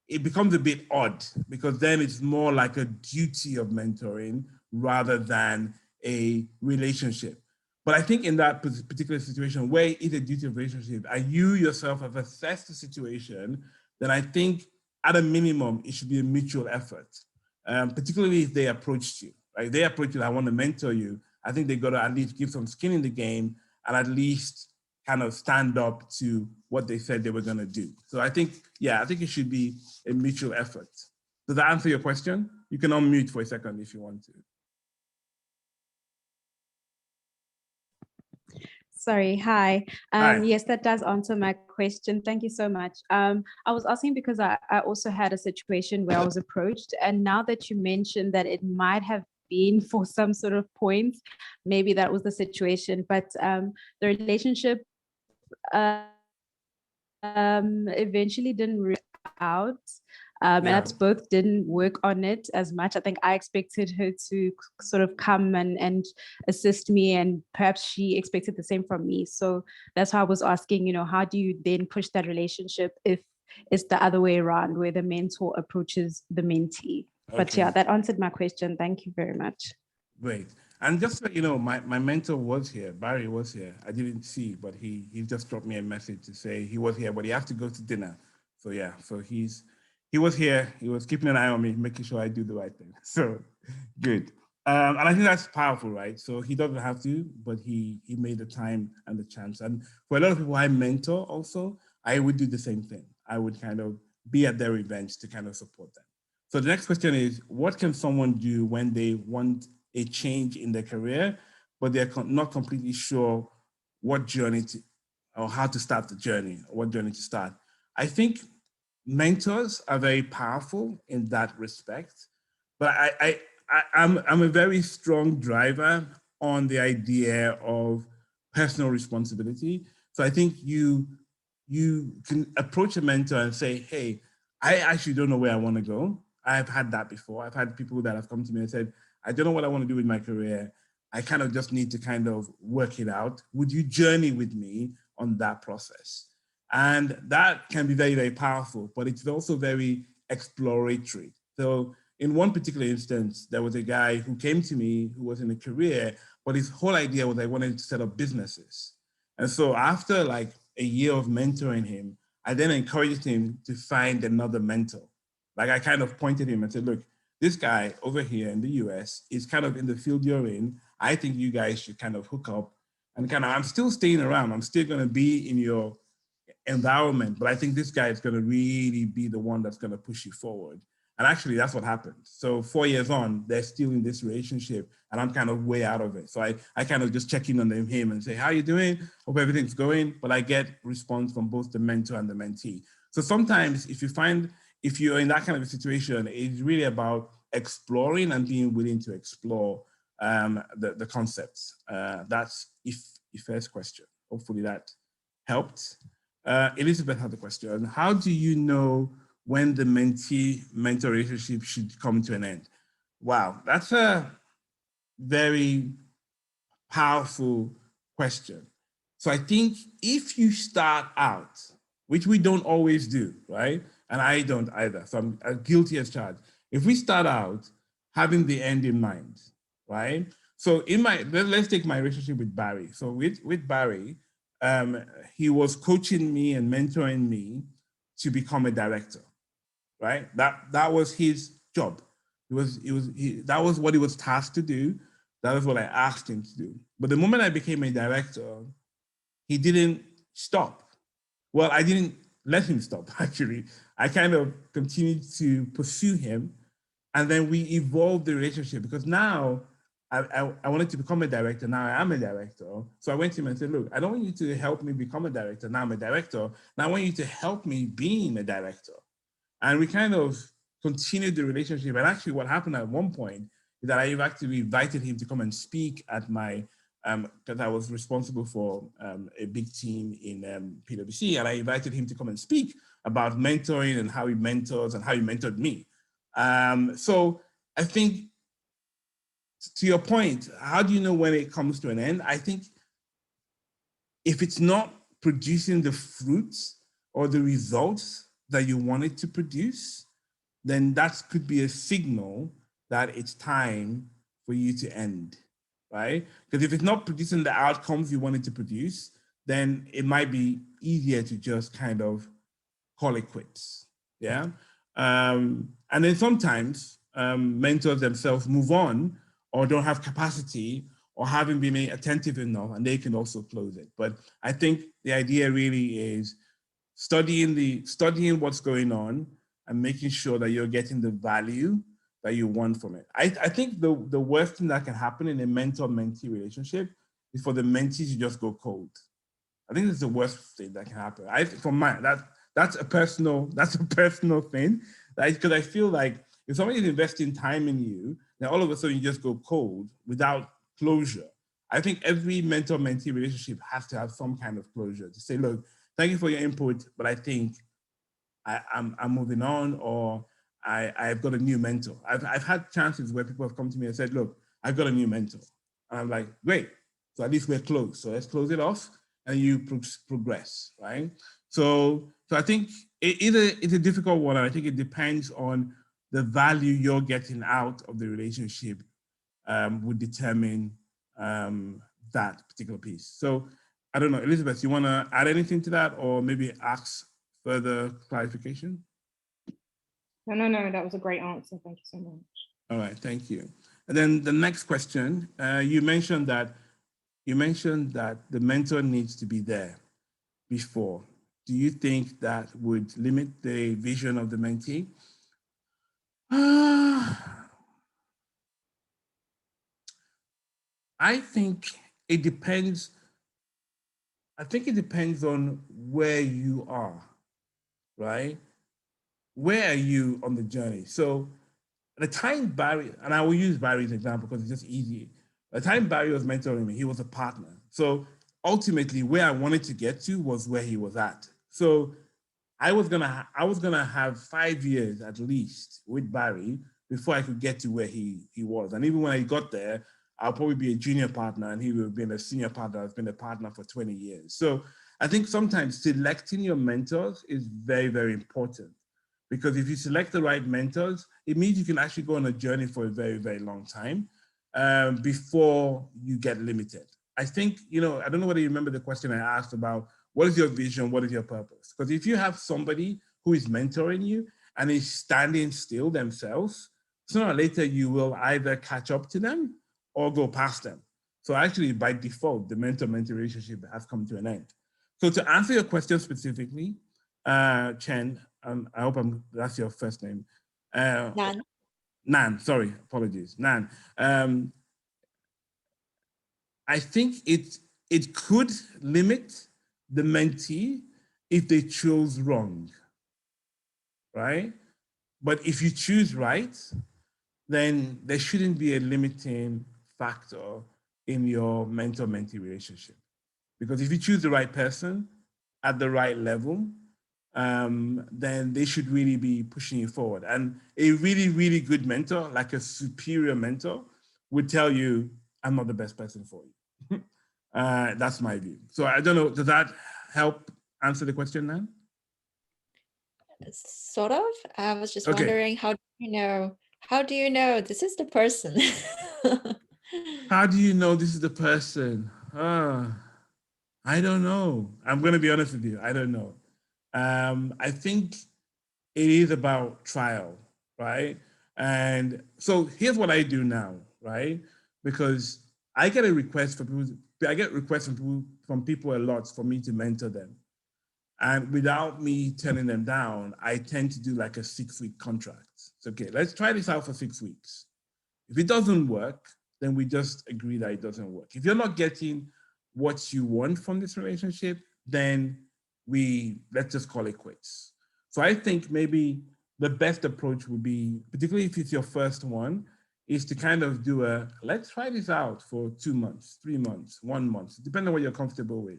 [SPEAKER 1] it becomes a bit odd because then it's more like a duty of mentoring rather than a relationship. But I think in that particular situation where it is a duty of relationship and you yourself have assessed the situation, then I think at a minimum, it should be a mutual effort, particularly if they approached you. Right? They approach you, I want to mentor you. I think they got to at least give some skin in the game and at least kind of stand up to what they said they were going to do. So I think, yeah, I think it should be a mutual effort. Does that answer your question? You can unmute for a second if you want to.
[SPEAKER 3] Sorry, hi.
[SPEAKER 1] Hi.
[SPEAKER 3] Yes, that does answer my question. Thank you so much. I was asking because I also had a situation where I was approached, and now that you mentioned that it might have been for some sort of points, maybe that was the situation, but the relationship eventually didn't work out. And us both didn't work on it as much. I think I expected her to sort of come and assist me, and perhaps she expected the same from me. So that's why I was asking, you know, how do you then push that relationship if it's the other way around, where the mentor approaches the mentee? Okay. But yeah, that answered my question. Thank you very much.
[SPEAKER 1] Great. And just so you know, my mentor was here. Barry was here. I didn't see, but he just dropped me a message to say he was here, but he has to go to dinner. So yeah, so he was here. He was keeping an eye on me, making sure I do the right thing. So good. And I think that's powerful, right? So he doesn't have to, but he made the time and the chance. And for a lot of people I mentor also, I would do the same thing. I would kind of be at their events to kind of support them. So the next question is, what can someone do when they want a change in their career, but they're not completely sure what journey to, or how to start the journey, or what journey to start? I think mentors are very powerful in that respect, but I'm a very strong driver on the idea of personal responsibility. So I think you can approach a mentor and say, hey, I actually don't know where I want to go. I've had that before. I've had people that have come to me and said, I don't know what I want to do with my career. I kind of just need to kind of work it out. Would you journey with me on that process? And that can be very, very powerful, but it's also very exploratory. So in one particular instance, there was a guy who came to me who was in a career, but his whole idea was I wanted to set up businesses. And so after like a year of mentoring him, I then encouraged him to find another mentor. Like I kind of pointed him and said, look, this guy over here in the US is kind of in the field you're in. I think you guys should kind of hook up and kind of, I'm still staying around. I'm still going to be in your environment, but I think this guy is going to really be the one that's going to push you forward. And actually that's what happened. So 4 years on, they're still in this relationship and I'm kind of way out of it. So I kind of just check in on him and say, how you doing? Hope everything's going. But I get response from both the mentor and the mentee. So sometimes if you're in that kind of a situation, it's really about exploring and being willing to explore the concepts. That's your first question. Hopefully that helped. Elizabeth had the question. How do you know when the mentee-mentor relationship should come to an end? Wow, that's a very powerful question. So I think if you start out, which we don't always do, right? And I don't either, so I'm guilty as charged. If we start out having the end in mind, right? So let's take my relationship with Barry. So with Barry, he was coaching me and mentoring me to become a director, right? That was his job. That was what he was tasked to do. That was what I asked him to do. But the moment I became a director, he didn't stop. Well, I didn't let him stop, actually. I kind of continued to pursue him. And then we evolved the relationship because now I wanted to become a director. Now I am a director. So I went to him and said, look, I don't want you to help me become a director. Now I'm a director. Now I want you to help me being a director. And we kind of continued the relationship. And actually what happened at one point is that I actually invited him to come and speak at my, because I was responsible for a big team in PwC. And I invited him to come and speak about mentoring and how he mentors and how he mentored me. So I think, to your point, how do you know when it comes to an end? I think if it's not producing the fruits or the results that you want it to produce, then that could be a signal that it's time for you to end, right? Because if it's not producing the outcomes you want it to produce, then it might be easier to just kind of call it quits, yeah? And then sometimes mentors themselves move on or don't have capacity or haven't been attentive enough, and they can also close it. But I think the idea really is studying what's going on and making sure that you're getting the value that you want from it. I think the worst thing that can happen in a mentor-mentee relationship is for the mentees to just go cold. I think that's the worst thing that can happen. That's a personal thing, right? Because I feel like if somebody is investing time in you, then all of a sudden you just go cold without closure. I think every mentor-mentee relationship has to have some kind of closure to say, look, thank you for your input, but I think I'm moving on, or I've got a new mentor. I've had chances where people have come to me and said, look, I've got a new mentor. And I'm like, great. So at least we're close. So let's close it off and you progress, right? So I think it's a difficult one. And I think it depends on the value you're getting out of the relationship would determine that particular piece. So I don't know, Elizabeth, you want to add anything to that or maybe ask further clarification?
[SPEAKER 4] No, that was a great answer. Thank you so much.
[SPEAKER 1] All right, thank you. And then the next question, you mentioned that the mentor needs to be there before. Do you think that would limit the vision of the mentee? I think it depends. I think it depends on where you are, right? Where are you on the journey? So the time Barry, and I will use Barry's example because it's just easy. The time Barry was mentoring me, he was a partner. So ultimately where I wanted to get to was where he was at. So I was gonna have 5 years at least with Barry before I could get to where he was. And even when I got there, I'll probably be a junior partner and he would have been a senior partner, has been a partner for 20 years. So I think sometimes selecting your mentors is very, very important. Because if you select the right mentors, it means you can actually go on a journey for a very, very long time before you get limited. I think, I don't know whether you remember the question I asked about what is your vision, what is your purpose? Because if you have somebody who is mentoring you and is standing still themselves, sooner or later you will either catch up to them or go past them. So actually by default, the mentor-mentee relationship has come to an end. So to answer your question specifically, Chen, I hope that's your first name. Nan, sorry, apologies, Nan. I think it could limit the mentee if they chose wrong, right? But if you choose right, then there shouldn't be a limiting factor in your mentor-mentee relationship. Because if you choose the right person at the right level, then they should really be pushing you forward. And a really, really good mentor, like a superior mentor, would tell you, I'm not the best person for you. That's my view. So I don't know, does that help answer the question then?
[SPEAKER 5] Sort of. I was just wondering, how do you know this is the person?
[SPEAKER 1] How do you know this is the person? I don't know. I'm going to be honest with you. I don't know. I think it is about trial, right? And so here's what I do now, right? Because I get a request from people. I get requests from people a lot for me to mentor them. And without me turning them down, I tend to do like a 6-week contract. It's okay, let's try this out for 6 weeks. If it doesn't work, then we just agree that it doesn't work. If you're not getting what you want from this relationship, then let's just call it quits. So I think maybe the best approach would be, particularly if it's your first one, is to kind of do let's try this out for 2 months, 3 months, 1 month, depending on what you're comfortable with.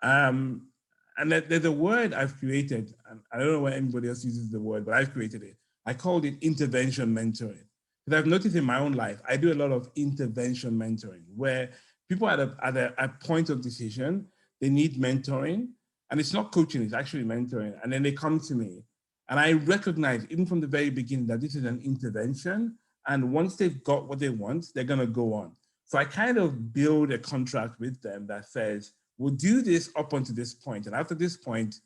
[SPEAKER 1] And there's a word I've created, and I don't know why anybody else uses the word, but I've created it. I called it intervention mentoring. Because I've noticed in my own life, I do a lot of intervention mentoring where people at a point of decision, they need mentoring, and it's not coaching, it's actually mentoring. And then they come to me and I recognize even from the very beginning that this is an intervention. And once they've got what they want, they're gonna go on. So I kind of build a contract with them that says, we'll do this up until this point. And after this point,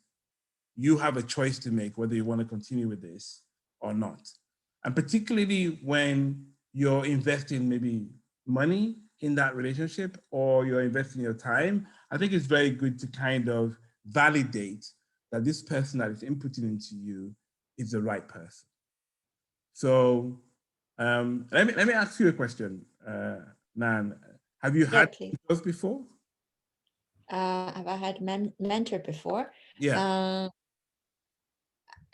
[SPEAKER 1] you have a choice to make whether you want to continue with this or not. And particularly when you're investing maybe money in that relationship or you're investing your time, I think it's very good to kind of validate that this person that is inputting into you is the right person. So let me ask you a question, Nan. Have you had those before?
[SPEAKER 5] Have I had mentor before?
[SPEAKER 1] Yeah.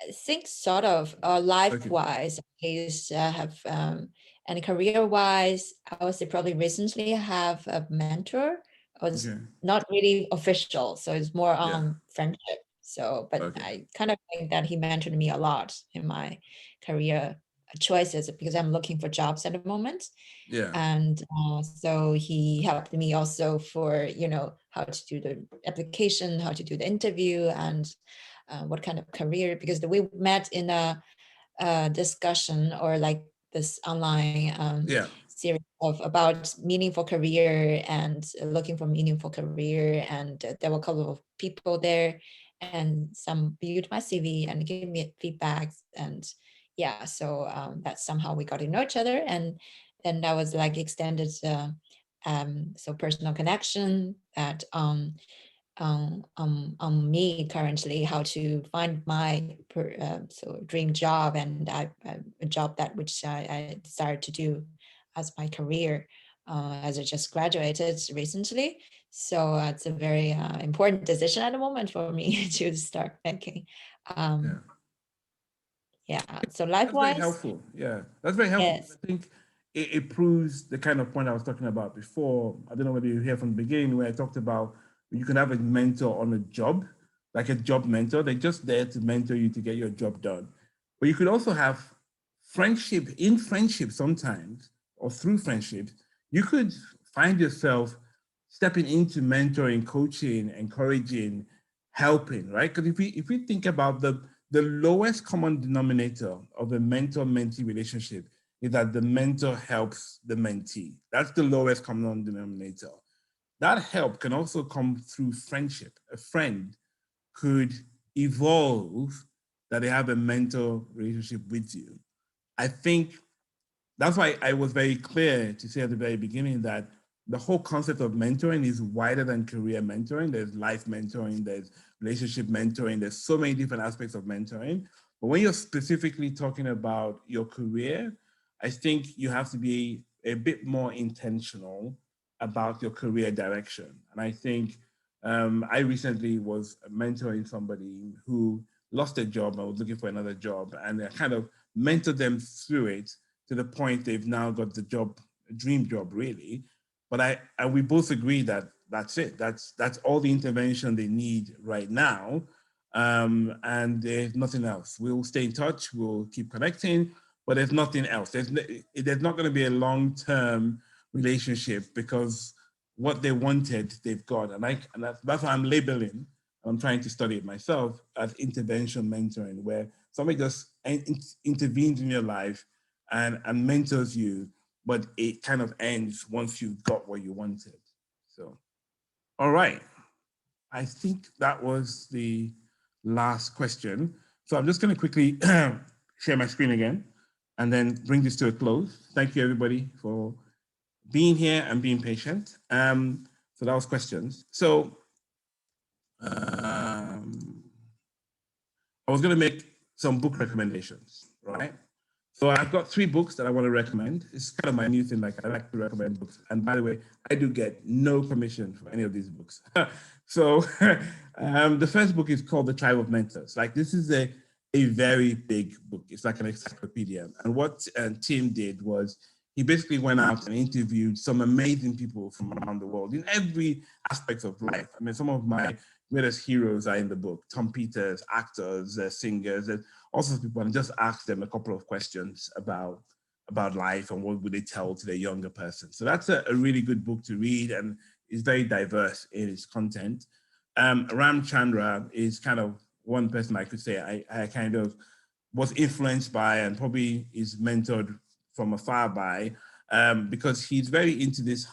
[SPEAKER 5] I think sort of life-wise, I used to have, and career-wise, I would say probably recently have a mentor. It was not really official, so it's more on friendship. So, but
[SPEAKER 1] Okay.
[SPEAKER 5] I kind of think that he mentored me a lot in my career choices because I'm looking for jobs at the moment.
[SPEAKER 1] Yeah.
[SPEAKER 5] And so he helped me also for, how to do the application, how to do the interview, and what kind of career, because we met in a discussion or like this online
[SPEAKER 1] Yeah.
[SPEAKER 5] series of about meaningful career and looking for meaningful career. And there were a couple of people there, and some viewed my CV and gave me feedbacks. And yeah, so that somehow we got to know each other. And then that was like extended so personal connection that on me currently, how to find my so dream job, and a job that which I decided to do as my career as I just graduated recently. So it's a very important decision at the moment for me to start making.
[SPEAKER 1] Yeah.
[SPEAKER 5] Yeah. So
[SPEAKER 1] That's very
[SPEAKER 5] likewise,
[SPEAKER 1] helpful. Yeah, that's very helpful.
[SPEAKER 5] yes.
[SPEAKER 1] I think it proves the kind of point I was talking about before. I don't know whether you hear from the beginning where I talked about you can have a mentor on a job, like a job mentor. They're just there to mentor you to get your job done. But you could also have friendship sometimes, or through friendship, you could find yourself stepping into mentoring, coaching, encouraging, helping, right? Because if we think about the lowest common denominator of a mentor-mentee relationship is that the mentor helps the mentee. That's the lowest common denominator. That help can also come through friendship. A friend could evolve that they have a mentor relationship with you. I think that's why I was very clear to say at the very beginning that the whole concept of mentoring is wider than career mentoring. There's life mentoring, there's relationship mentoring, there's so many different aspects of mentoring. But when you're specifically talking about your career, I think you have to be a bit more intentional about your career direction. And I think I recently was mentoring somebody who lost their job and was looking for another job, and I kind of mentored them through it to the point they've now got the job, dream job, really. But we both agree that that's it. That's all the intervention they need right now, and there's nothing else. We'll stay in touch. We'll keep connecting, but there's nothing else. There's not going to be a long-term relationship because what they wanted, they've got, and that's why I'm labeling. I'm trying to study it myself as intervention mentoring, where somebody just intervenes in your life and mentors you, but it kind of ends once you've got what you wanted. So, all right. I think that was the last question. So I'm just going to quickly share my screen again and then bring this to a close. Thank you, everybody, for being here and being patient. So that was questions. So I was going to make some book recommendations, right? So I've got 3 books that I want to recommend. It's kind of my new thing. Like I like to recommend books. And by the way, I do get no commission for any of these books. So the first book is called The Tribe of Mentors. Like this is a very big book. It's like an encyclopedia. And what Tim did was he basically went out and interviewed some amazing people from around the world in every aspect of life. I mean, some of my greatest heroes are in the book: Tom Peters, actors, singers, all sorts of people, and just asked them a couple of questions about life and what would they tell to their younger person. So that's a really good book to read, and it's very diverse in its content. Ram Chandra is kind of one person I could say I kind of was influenced by and probably is mentored from afar by, because he's very into this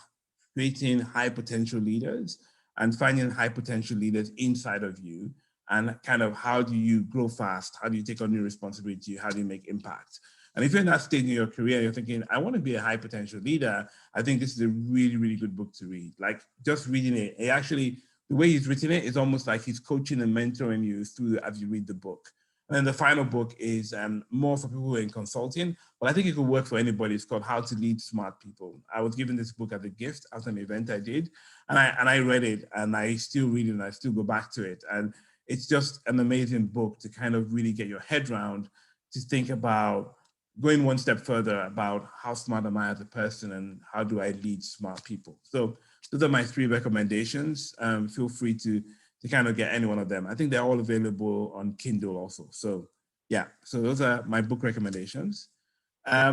[SPEAKER 1] creating high potential leaders and finding high potential leaders inside of you, and kind of how do you grow fast? How do you take on new responsibility? How do you make impact? And if you're in that stage in your career, you're thinking, I want to be a high potential leader, I think this is a really, really good book to read. Like just reading it, the way he's written it is almost like he's coaching and mentoring you through as you read the book. And then the final book is more for people who are in consulting, but I think it could work for anybody. It's called How to Lead Smart People. I was given this book as a gift after an event I did, and I read it, and I still read it, and I still go back to it. And it's just an amazing book to kind of really get your head around, to think about going one step further about how smart am I as a person and how do I lead smart people. So those are my 3 recommendations. Feel free to to kind of get any one of them. I think they're all available on Kindle also. So yeah, so those are my book recommendations. I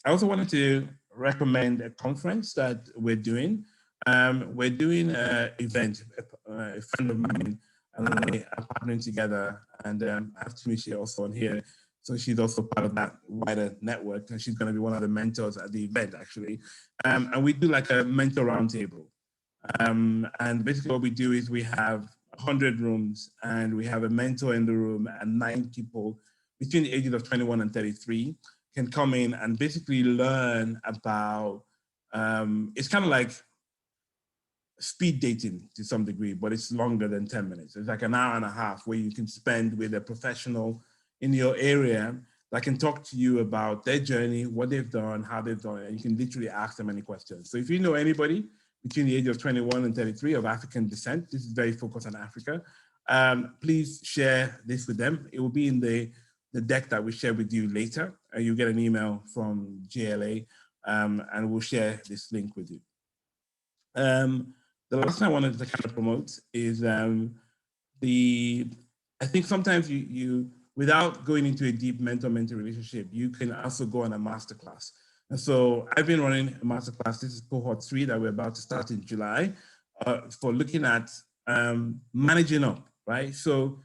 [SPEAKER 1] also wanted to recommend a conference that we're doing. We're doing an event, a friend of mine and I are partnering together, and I have Tumishi also on here. So she's also part of that wider network, and she's going to be one of the mentors at the event, actually. And we do like a mentor roundtable. And basically what we do is we have 100 rooms, and we have a mentor in the room, and 9 people between the ages of 21 and 33 can come in and basically learn about, it's kind of like speed dating to some degree, but it's longer than 10 minutes. It's like an hour and a half where you can spend with a professional in your area that can talk to you about their journey, what they've done, how they've done it, and you can literally ask them any questions. So if you know anybody between the age of 21 and 33 of African descent, this is very focused on Africa, please share this with them. It will be in the deck that we share with you later. You'll get an email from GLA, and we'll share this link with you. The last thing I wanted to kind of promote is I think sometimes you without going into a deep mentor-mentee relationship, you can also go on a masterclass. And so I've been running a masterclass. This is cohort 3 that we're about to start in July for looking at managing up, right? So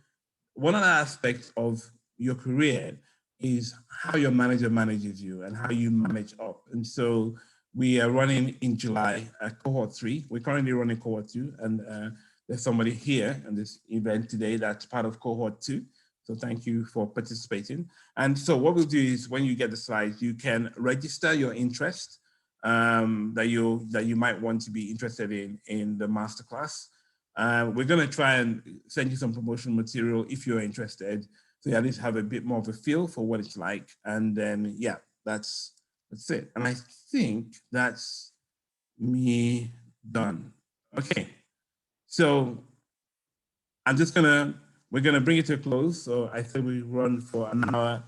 [SPEAKER 1] one of the aspects of your career is how your manager manages you and how you manage up. And so we are running in July cohort 3. We're currently running cohort 2, and there's somebody here in this event today that's part of cohort 2. So thank you for participating. And so what we'll do is when you get the slides, you can register your interest that you might want to be interested in the masterclass. We're going to try and send you some promotional material if you're interested, so you at least have a bit more of a feel for what it's like. And then, yeah, that's it. And I think that's me done. Okay, so we're gonna bring it to a close. So I think we run for an hour,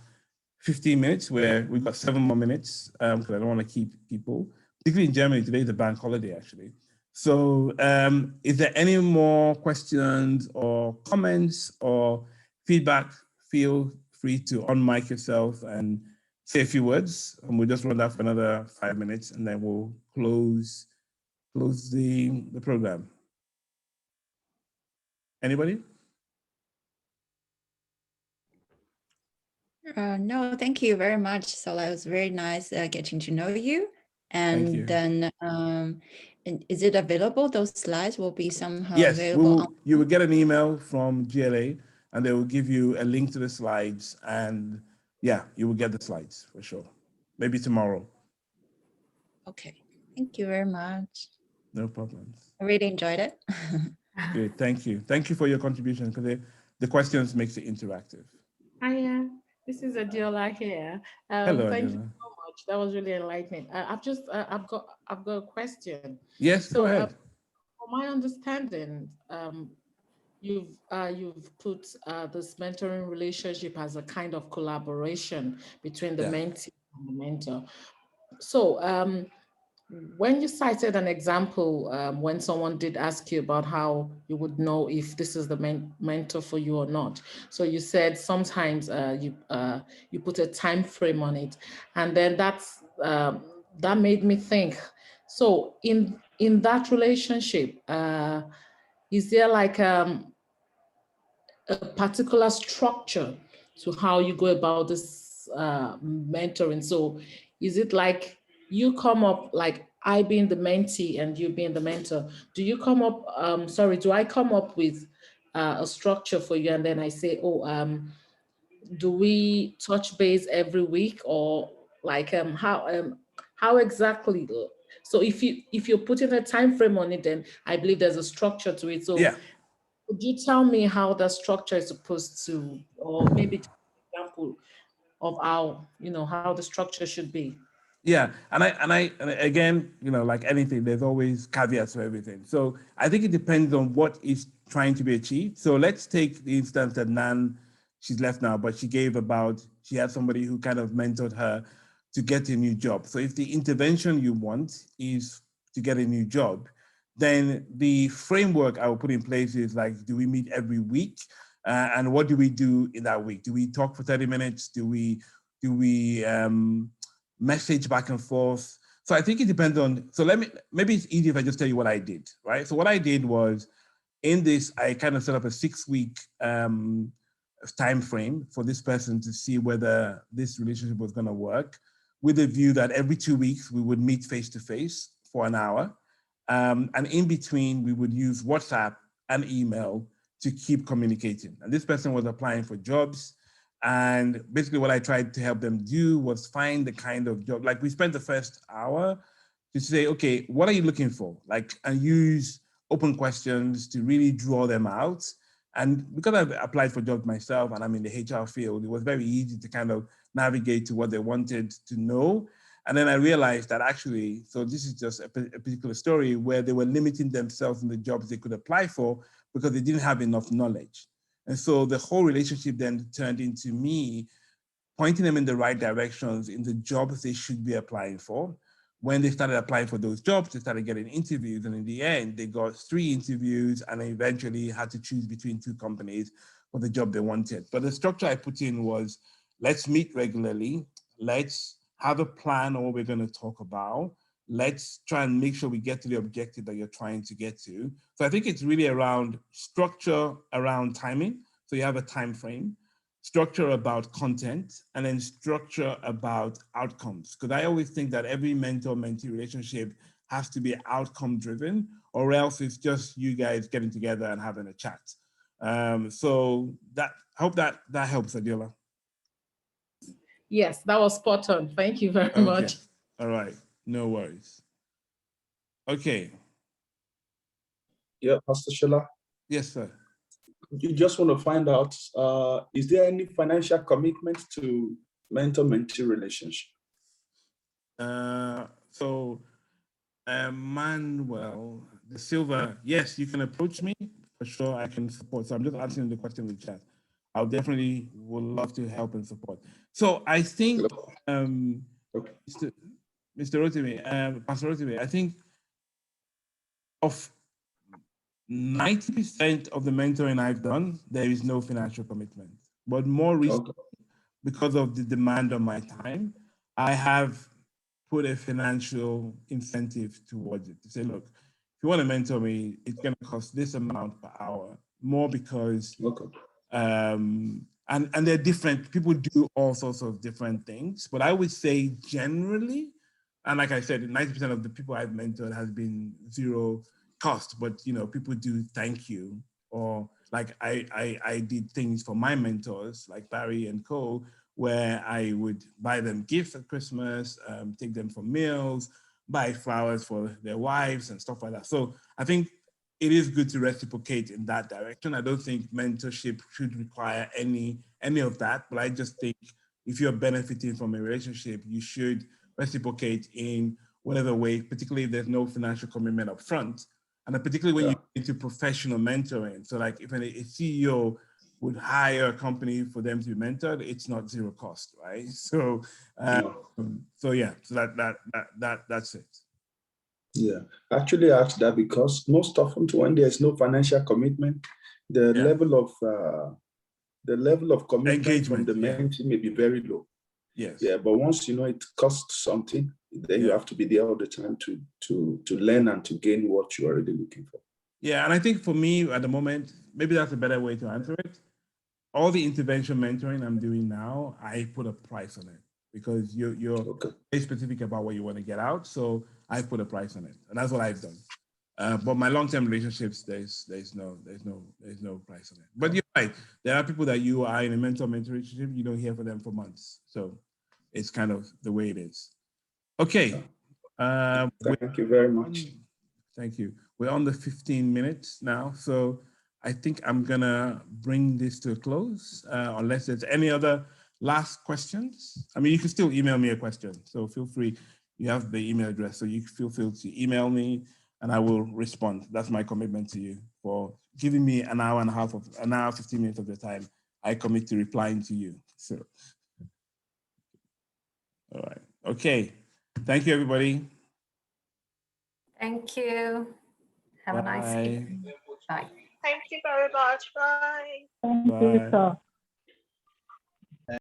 [SPEAKER 1] 15 minutes, where we've got 7 more minutes, because I don't want to keep people, particularly in Germany, today is a bank holiday, actually. So is there any more questions or comments or feedback? Feel free to unmic yourself and say a few words, and we'll just run that for another 5 minutes, and then we'll close the program. Anybody?
[SPEAKER 5] No, thank you very much. So it was very nice getting to know you. And then, is it available? Those slides will be somehow available.
[SPEAKER 1] Yes, you will get an email from GLA, and they will give you a link to the slides, and yeah, you will get the slides for sure. Maybe tomorrow.
[SPEAKER 5] Okay, thank you very much.
[SPEAKER 1] No problems.
[SPEAKER 5] I really enjoyed it.
[SPEAKER 1] Good, thank you. Thank you for your contribution, because the questions makes it interactive.
[SPEAKER 6] Hi, this is Adiola here.
[SPEAKER 1] Hello,
[SPEAKER 6] thank
[SPEAKER 1] Adiola.
[SPEAKER 6] you so much. That was really enlightening. I've got a question.
[SPEAKER 1] Yes, go ahead.
[SPEAKER 6] From my understanding, you've put this mentoring relationship as a kind of collaboration between the mentee and the mentor. So when you cited an example, when someone did ask you about how you would know if this is the mentor for you or not. So you said sometimes you put a time frame on it, and then that made me think. So in that relationship, is there like a particular structure to how you go about this mentoring? So is it like you come up, like I being the mentee and you being the mentor, do you come up, do I come up with a structure for you, and then I say, do we touch base every week, or like how exactly? So if you're putting a time frame on it, then I believe there's a structure to it. So could you tell me how the structure is supposed to, or maybe an example of how the structure should be?
[SPEAKER 1] Yeah, and again, like anything, there's always caveats to everything. So I think it depends on what is trying to be achieved. So let's take the instance that Nan, she's left now, but she had somebody who kind of mentored her to get a new job. So if the intervention you want is to get a new job, then the framework I will put in place is like, do we meet every week? And what do we do in that week? Do we talk for 30 minutes? Do we message back and forth? So I think it depends on, so maybe it's easier if I just tell you what I did, right? So what I did was, in this, I kind of set up a 6-week time frame for this person to see whether this relationship was going to work, with a view that every 2 weeks we would meet face to face for an hour. And in between, we would use WhatsApp and email to keep communicating. And this person was applying for jobs. And basically what I tried to help them do was find the kind of job, like we spent the first hour to say, okay, what are you looking for? Like, and use open questions to really draw them out. And because I've applied for jobs myself and I'm in the HR field, it was very easy to kind of navigate to what they wanted to know. And then I realized that actually, so this is just a particular story where they were limiting themselves in the jobs they could apply for because they didn't have enough knowledge. And so the whole relationship then turned into me pointing them in the right directions in the jobs they should be applying for. When they started applying for those jobs, they started getting interviews. And in the end, they got 3 interviews and eventually had to choose between 2 companies for the job they wanted. But the structure I put in was, let's meet regularly. Let's have a plan on what we're going to talk about. Let's try and make sure we get to the objective that you're trying to get to. So I think it's really around structure, around timing. So you have a time frame, structure about content, and then structure about outcomes. Because I always think that every mentor-mentee relationship has to be outcome driven, or else it's just you guys getting together and having a chat. So I hope that helps, Adiola.
[SPEAKER 6] Yes, that was spot on. Thank you very much.
[SPEAKER 1] All right, no worries. Okay.
[SPEAKER 7] Yeah, Pastor Shola.
[SPEAKER 1] Yes, sir.
[SPEAKER 7] You just want to find out, is there any financial commitment to mentor-mentee relationship?
[SPEAKER 1] Manuel De Silva, yes, you can approach me for sure. I can support. So I'm just answering the question in the chat. I'll definitely would love to help and support. So I think, Mr. Rotimi, Pastor Rotimi, I think of 90% of the mentoring I've done, there is no financial commitment. But more recently, because of the demand on my time, I have put a financial incentive towards it to say, look, if you want to mentor me, it's going to cost this amount per hour, more because, and they're different, people do all sorts of different things, but I would say generally, and like I said, 90% of the people I've mentored has been zero cost, but people do thank you, or like I did things for my mentors, like Barry and Co, where I would buy them gifts at Christmas, take them for meals, buy flowers for their wives and stuff like that. So I think it is good to reciprocate in that direction. I don't think mentorship should require any of that, but I just think if you're benefiting from a relationship, you should reciprocate in whatever way, particularly if there's no financial commitment up front. And particularly when you get into professional mentoring. So like if a CEO would hire a company for them to be mentored, it's not zero cost, right? So, so that's it.
[SPEAKER 7] Yeah, actually I asked that because most often when there's no financial commitment, the level of commitment engagement from the mentee may be very low.
[SPEAKER 1] Yes.
[SPEAKER 7] Yeah, but once it costs something, then you have to be there all the time to learn and to gain what you're already looking for.
[SPEAKER 1] Yeah, and I think for me at the moment, maybe that's a better way to answer it. All the intervention mentoring I'm doing now, I put a price on it because you're very specific about what you want to get out. So I put a price on it, and that's what I've done. But my long-term relationships, there's no price on it. But you're right. There are people that you are in a mentor-mentor relationship, you don't hear from them for months. So it's kind of the way it is. Okay.
[SPEAKER 7] Thank you very much.
[SPEAKER 1] Thank you. We're on the 15 minutes now. So I think I'm gonna bring this to a close, unless there's any other last questions. I mean, you can still email me a question. So feel free, you have the email address. So you feel free to email me and I will respond. That's my commitment to you for giving me an hour, 15 minutes of your time. I commit to replying to you. So, all right. Okay. Thank you, everybody.
[SPEAKER 2] Thank you. Have a nice
[SPEAKER 1] Bye.
[SPEAKER 2] evening. Bye.
[SPEAKER 8] Thank you very much. Bye.
[SPEAKER 4] Thank you,
[SPEAKER 1] Bye.
[SPEAKER 4] sir.